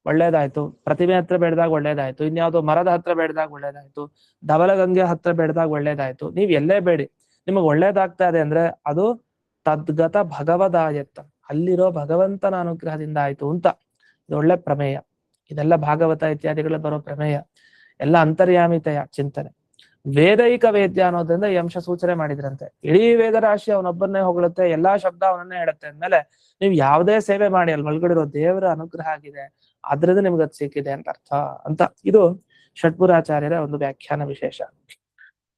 ಒಳ್ಳೇದಾಯ್ತು, ಪ್ರತಿಮೆ ಹತ್ರ ಬೇಡಿದಾಗ ಒಳ್ಳೇದಾಯ್ತು, ಇನ್ಯಾವುದೋ ಮರದ ಹತ್ರ ಬೇಡಿದಾಗ ಒಳ್ಳೇದಾಯ್ತು, ಧವಲಗಂಗೆ ಹತ್ರ ಬೇಡಿದಾಗ ಒಳ್ಳೇದಾಯ್ತು. ನೀವ್ ಎಲ್ಲೇ ಬೇಡಿ ನಿಮಗ್ ಒಳ್ಳೇದಾಗ್ತಾ ಇದೆ ಅಂದ್ರೆ ಅದು ತದ್ಗತ ಭಗವದಾಯತ್ತ, ಅಲ್ಲಿರೋ ಭಗವಂತನ ಅನುಗ್ರಹದಿಂದ ಆಯ್ತು ಅಂತ. ಇದು ಒಳ್ಳೆ ಪ್ರಮೇಯ. ಇದೆಲ್ಲ ಭಾಗವತ ಇತ್ಯಾದಿಗಳ ಬರೋ ಪ್ರಮೇಯ, ಎಲ್ಲ ಅಂತರ್ಯಾಮಿತೆಯ ಚಿಂತನೆ. ವೇದೈಕ ವೇದ್ಯ ಅನ್ನೋದ್ರಿಂದ ಈ ಅಂಶ ಸೂಚನೆ ಮಾಡಿದ್ರಂತೆ. ಇಡೀ ವೇದರಾಶಿ ಅವನೊಬ್ಬನ್ನೇ ಹೊಗಳುತ್ತೆ, ಎಲ್ಲಾ ಶಬ್ದ ಅವನನ್ನೇ ಹೇಳುತ್ತೆ ಅಂದ್ಮೇಲೆ ನೀವು ಯಾವುದೇ ಸೇವೆ ಮಾಡಿ ಅಲ್ಲಿ ಒಳಗಡೆ ಇರೋ ದೇವರ ಅನುಗ್ರಹ ಆಗಿದೆ, ಆದ್ರಿಂದ ನಿಮ್ಗೆ ಅದು ಸಿಕ್ಕಿದೆ ಅಂತ ಅರ್ಥ ಅಂತ. ಇದು ಷಟ್ಪುರಾಚಾರ್ಯರ ಒಂದು ವ್ಯಾಖ್ಯಾನ ವಿಶೇಷ.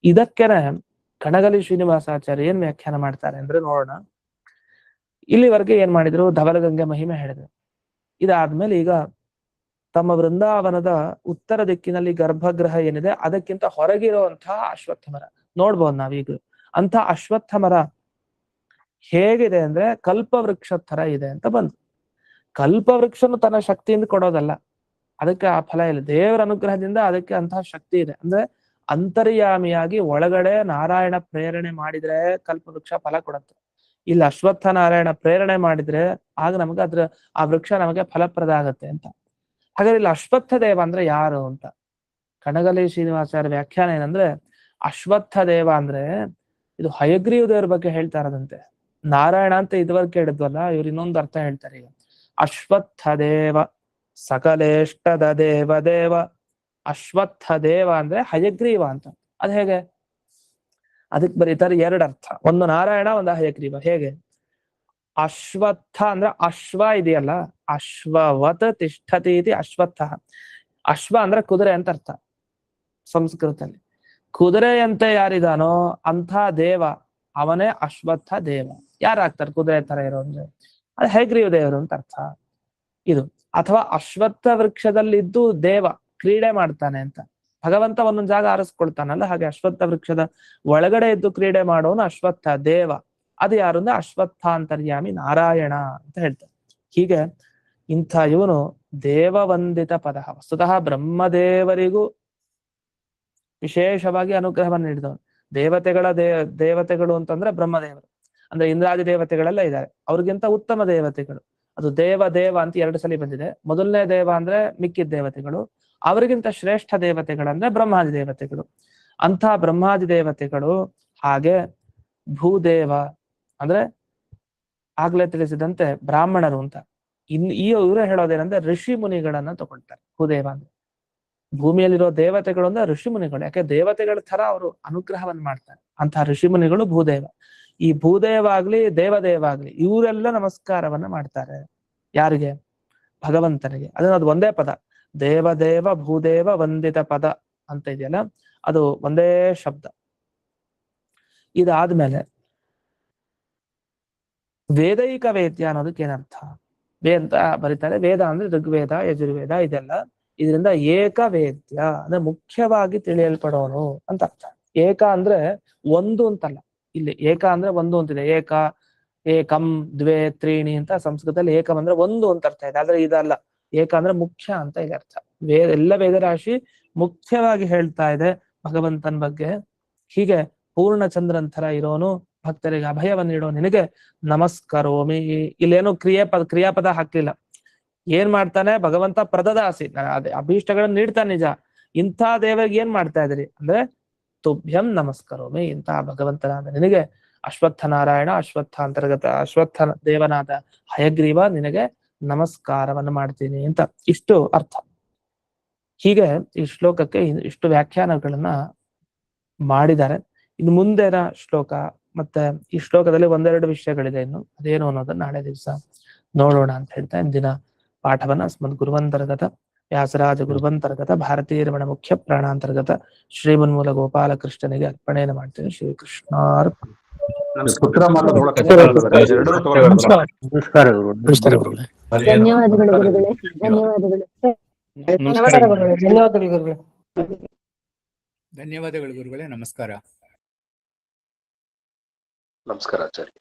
ಇದಕ್ಕೆನೆ ಕಣಗಲಿ ಶ್ರೀನಿವಾಸಾಚಾರ್ಯ ಏನ್ ವ್ಯಾಖ್ಯಾನ ಮಾಡ್ತಾರೆ ಅಂದ್ರೆ ನೋಡೋಣ. ಇಲ್ಲಿವರೆಗೆ ಏನ್ ಮಾಡಿದ್ರು, ಧವಲಗಂಗೆ ಮಹಿಮೆ ಹೇಳಿದ್ರು. ಇದಾದ್ಮೇಲೆ ಈಗ ತಮ್ಮ ವೃಂದಾವನದ ಉತ್ತರ ದಿಕ್ಕಿನಲ್ಲಿ ಗರ್ಭಗೃಹ ಏನಿದೆ ಅದಕ್ಕಿಂತ ಹೊರಗಿರುವಂತಹ ಅಶ್ವತ್ಥ ಮರ ನೋಡ್ಬೋದು ನಾವೀಗ. ಅಂತ ಅಶ್ವತ್ಥ ಮರ ಹೇಗಿದೆ ಅಂದ್ರೆ ಕಲ್ಪವೃಕ್ಷ ತರ ಇದೆ ಅಂತ ಬಂತು. ಕಲ್ಪವೃಕ್ಷನು ತನ್ನ ಶಕ್ತಿಯಿಂದ ಕೊಡೋದಲ್ಲ, ಅದಕ್ಕೆ ಆ ಫಲ ಇಲ್ಲ. ದೇವರ ಅನುಗ್ರಹದಿಂದ ಅದಕ್ಕೆ ಅಂತಹ ಶಕ್ತಿ ಇದೆ. ಅಂದ್ರೆ ಅಂತರ್ಯಾಮಿಯಾಗಿ ಒಳಗಡೆ ನಾರಾಯಣ ಪ್ರೇರಣೆ ಮಾಡಿದ್ರೆ ಕಲ್ಪವೃಕ್ಷ ಫಲ ಕೊಡುತ್ತೆ. ಇಲ್ಲಿ ಅಶ್ವತ್ಥ ನಾರಾಯಣ ಪ್ರೇರಣೆ ಮಾಡಿದ್ರೆ ಆಗ ನಮ್ಗೆ ಆ ವೃಕ್ಷ ನಮಗೆ ಫಲಪ್ರದ ಆಗತ್ತೆ ಅಂತ. ಹಾಗಾದ್ರೆ ಇಲ್ಲಿ ಅಶ್ವತ್ಥ ದೇವ ಅಂದ್ರೆ ಯಾರು ಅಂತ ಕಣಗಲಿ ಶ್ರೀನಿವಾಸಾಚಾರ್ಯ ವ್ಯಾಖ್ಯಾನ ಏನಂದ್ರೆ, ಅಶ್ವತ್ಥ ದೇವ ಅಂದ್ರೆ ಇದು ಹಯಗ್ರೀವ ದೇವರ ಬಗ್ಗೆ ಹೇಳ್ತಾ ಇರೋದಂತೆ. ನಾರಾಯಣ ಅಂತ ಇದುವರೆಗೆ ಕೇಳಿದ್ವಲ್ಲ, ಇವ್ರು ಇನ್ನೊಂದು ಅರ್ಥ ಹೇಳ್ತಾರೆ ಈಗ. ಅಶ್ವತ್ಥ ದೇವ ಸಕಲೇಷ್ಟದ ದೇವ ದೇವ. ಅಶ್ವತ್ಥ ದೇವ ಅಂದ್ರೆ ಹಯಗ್ರೀವ ಅಂತ. ಅದ್ ಹೇಗೆ? ಅದಕ್ಕೆ ಬರೀತಾರೆ ಎರಡು ಅರ್ಥ, ಒಂದು ನಾರಾಯಣ, ಒಂದು ಹಯಗ್ರೀವ. ಹೇಗೆ? ಅಶ್ವತ್ಥ ಅಂದ್ರೆ ಅಶ್ವ ಇದೆಯಲ್ಲ, ಅಶ್ವವತ್ ತಿಷ್ಠತಿ ಇತಿ ಅಶ್ವತ್ಥ. ಅಶ್ವ ಅಂದ್ರೆ ಕುದುರೆ ಅಂತ ಅರ್ಥ ಸಂಸ್ಕೃತದಲ್ಲಿ. ಕುದುರೆಯಂತೆ ಯಾರಿದಾನೋ ಅಂಥ ದೇವ ಅವನೇ ಅಶ್ವತ್ಥ ದೇವ. ಯಾರಾಗ್ತಾರೆ ಕುದುರೆ ತರ ಇರೋ ಅಂದ್ರೆ? ಅದು ಹಯಗ್ರೀವ ದೇವರು ಅಂತ ಅರ್ಥ ಇದು. ಅಥವಾ ಅಶ್ವತ್ಥ ವೃಕ್ಷದಲ್ಲಿದ್ದು ದೇವ ಕ್ರೀಡೆ ಮಾಡ್ತಾನೆ ಅಂತ. ಭಗವಂತ ಒಂದೊಂದು ಜಾಗ ಆರಿಸ್ಕೊಳ್ತಾನಲ್ಲ, ಹಾಗೆ ಅಶ್ವತ್ಥ ವೃಕ್ಷದ ಒಳಗಡೆ ಇದ್ದು ಕ್ರೀಡೆ ಮಾಡೋನು ಅಶ್ವತ್ಥ ದೇವ. ಅದು ಯಾರು ಅಂದ್ರೆ ಅಶ್ವತ್ಥಾಂತರ್ಯಾಮಿ ನಾರಾಯಣ ಅಂತ ಹೇಳ್ತಾರೆ. ಹೀಗೆ ಇಂಥ ಇವನು ದೇವವಂದಿತ ಪದ. ವಸ್ತುತಃ ಬ್ರಹ್ಮದೇವರಿಗೂ ವಿಶೇಷವಾಗಿ ಅನುಗ್ರಹವನ್ನು ನೀಡಿದವನು. ದೇವತೆಗಳು ಅಂತಂದ್ರೆ ಬ್ರಹ್ಮದೇವರು, ಅಂದ್ರೆ ಇಂದ್ರಾದಿ ದೇವತೆಗಳೆಲ್ಲ ಇದ್ದಾರೆ, ಅವ್ರಿಗಿಂತ ಉತ್ತಮ ದೇವತೆಗಳು. ಅದು ದೇವ ಅಂತ ಎರಡು ಸಲ ಬಂದಿದೆ. ಮೊದಲನೇ ದೇವ ಅಂದ್ರೆ ಮಿಕ್ಕಿದ ದೇವತೆಗಳು, ಅವರಿಗಿಂತ ಶ್ರೇಷ್ಠ ದೇವತೆಗಳಂದ್ರೆ ಬ್ರಹ್ಮಾದಿ ದೇವತೆಗಳು. ಅಂಥ ಬ್ರಹ್ಮಾದಿ ದೇವತೆಗಳು, ಹಾಗೆ ಭೂದೇವ ಅಂದ್ರೆ ಆಗ್ಲೇ ತಿಳಿಸಿದಂತೆ ಬ್ರಾಹ್ಮಣರು ಅಂತ. ಇವರು ಹೇಳೋದೇನಂದ್ರೆ ಋಷಿ ಮುನಿಗಳನ್ನ ತಗೊಳ್ತಾರೆ. ಭೂದೇವ ಅಂದ್ರೆ ಭೂಮಿಯಲ್ಲಿರೋ ದೇವತೆಗಳು ಅಂದ್ರೆ ಋಷಿ ಮುನಿಗಳು. ಯಾಕೆ ದೇವತೆಗಳ ತರ ಅವರು ಅನುಗ್ರಹವನ್ನು ಮಾಡ್ತಾರೆ. ಅಂತಹ ಋಷಿ ಮುನಿಗಳು ಭೂದೇವ. ಈ ಭೂದೇವ ಆಗ್ಲಿ ದೇವದೇವ ಆಗ್ಲಿ ಇವರೆಲ್ಲ ನಮಸ್ಕಾರವನ್ನ ಮಾಡ್ತಾರೆ. ಯಾರಿಗೆ? ಭಗವಂತನಿಗೆ. ಅದು ಒಂದೇ ಪದ, ದೇವದೇವ ಭೂದೇವ ವಂದಿತ ಪದ ಅಂತ ಇದೆಯಲ್ಲ, ಅದು ಒಂದೇ ಶಬ್ದ. ಇದಾದ್ಮೇಲೆ ವೇದೈಕ ವೇದ್ಯ ಅನ್ನೋದಕ್ಕೆ ಏನರ್ಥ? ಅಂತ ಬರೀತಾರೆ. ವೇದ ಅಂದ್ರೆ ಋಗ್ವೇದ, ಯಜುರ್ವೇದ ಇದೆಲ್ಲ. ಇದರಿಂದ ಏಕ ವೇದ್ಯ ಅಂದ್ರೆ ಮುಖ್ಯವಾಗಿ ತಿಳಿಯಲ್ಪಡೋನು ಅಂತ ಅರ್ಥ. ಏಕ ಅಂದ್ರೆ ಒಂದು ಅಂತಲ್ಲ, ಇಲ್ಲಿ ಏಕ ಅಂದ್ರೆ ಒಂದು ಅಂತಿದೆ. ಏಕಂ ದ್ವೇ ತ್ರೀಣಿ ಅಂತ ಸಂಸ್ಕೃತದಲ್ಲಿ ಏಕಂ ಅಂದ್ರೆ ಒಂದು ಅಂತ ಅರ್ಥ ಇದೆ. ಆದ್ರೆ ಇದಲ್ಲ, ಏಕ ಅಂದ್ರೆ ಮುಖ್ಯ ಅಂತ ಇದೆ ಅರ್ಥ. ಎಲ್ಲ ವೇದರಾಶಿ ಮುಖ್ಯವಾಗಿ ಹೇಳ್ತಾ ಇದೆ ಭಗವಂತನ ಬಗ್ಗೆ. ಹೀಗೆ ಪೂರ್ಣ ಚಂದ್ರನ್ ತರ ಇರೋನು, ಭಕ್ತರಿಗೆ ಅಭಯವನ್ನು ನೀಡೋ ನಿನಗೆ ನಮಸ್ಕರೋಮಿ. ಇಲ್ಲೇನು ಕ್ರಿಯಾಪದ ಹಾಕ್ಲಿಲ್ಲ. ಏನ್ ಮಾಡ್ತಾನೆ ಭಗವಂತ? ಪ್ರದದಾಸಿ, ಅದೇ ಅಭೀಷ್ಟಗಳನ್ನ ನೀಡ್ತಾನೆ ನಿಜ. ಇಂಥ ದೇವರಿಗೆ ಏನ್ ಮಾಡ್ತಾ ಇದ್ರಿ ಅಂದ್ರೆ ತುಭ್ಯಂ ನಮಸ್ಕರೋಮಿ. ಇಂತಹ ಭಗವಂತನಾದ ನಿನಗೆ ಅಶ್ವತ್ಥ ನಾರಾಯಣ, ಅಶ್ವತ್ಥ ಅಂತರ್ಗತ ಅಶ್ವತ್ಥ ದೇವನಾದ ಹಯಗ್ರೀವ ನಿನಗೆ ನಮಸ್ಕಾರವನ್ನು ಮಾಡ್ತೀನಿ ಅಂತ ಇಷ್ಟು ಅರ್ಥ. ಹೀಗೆ ಈ ಶ್ಲೋಕಕ್ಕೆ ಇಷ್ಟು ವ್ಯಾಖ್ಯಾನಗಳನ್ನ ಮಾಡಿದ್ದಾರೆ. ಇನ್ನು ಮುಂದಿನ ಶ್ಲೋಕ ಮತ್ತೆ ಈ ಶ್ಲೋಕದಲ್ಲಿ ಒಂದೆರಡು ವಿಷಯಗಳಿದೆ ಇನ್ನು, ಅದೇನು ಅನ್ನೋದನ್ನ ನಾಳೆ ದಿವಸ ನೋಡೋಣ ಅಂತ ಹೇಳ್ತಾ ಇಂದಿನ ಪಾಠವನ್ನ ಅಸ್ಮದ್ ಗುರುವಂತರ್ಗತ ವ್ಯಾಸರಾಜ ಗುರುವಂತರ್ಗತ ಭಾರತೀಯ ರಮಣ ಮುಖ್ಯ ಪ್ರಾಣಾಂತರ್ಗತ ಶ್ರೀಮನ್ಮೂಲ ಗೋಪಾಲಕೃಷ್ಣನಿಗೆ ಅರ್ಪಣೆಯನ್ನು ಮಾಡ್ತೇನೆ. ಶ್ರೀಕೃಷ್ಣಾರ್ಪಣ.
ಧನ್ಯವಾದಗಳು ಗುರುಗಳೇ, ಧನ್ಯವಾದಗಳು.
ಧನ್ಯವಾದಗಳು ಗುರುಗಳೇ. ನಮಸ್ಕಾರ.
ನಮಸ್ಕಾರ ಆಚಾರ್ಯ.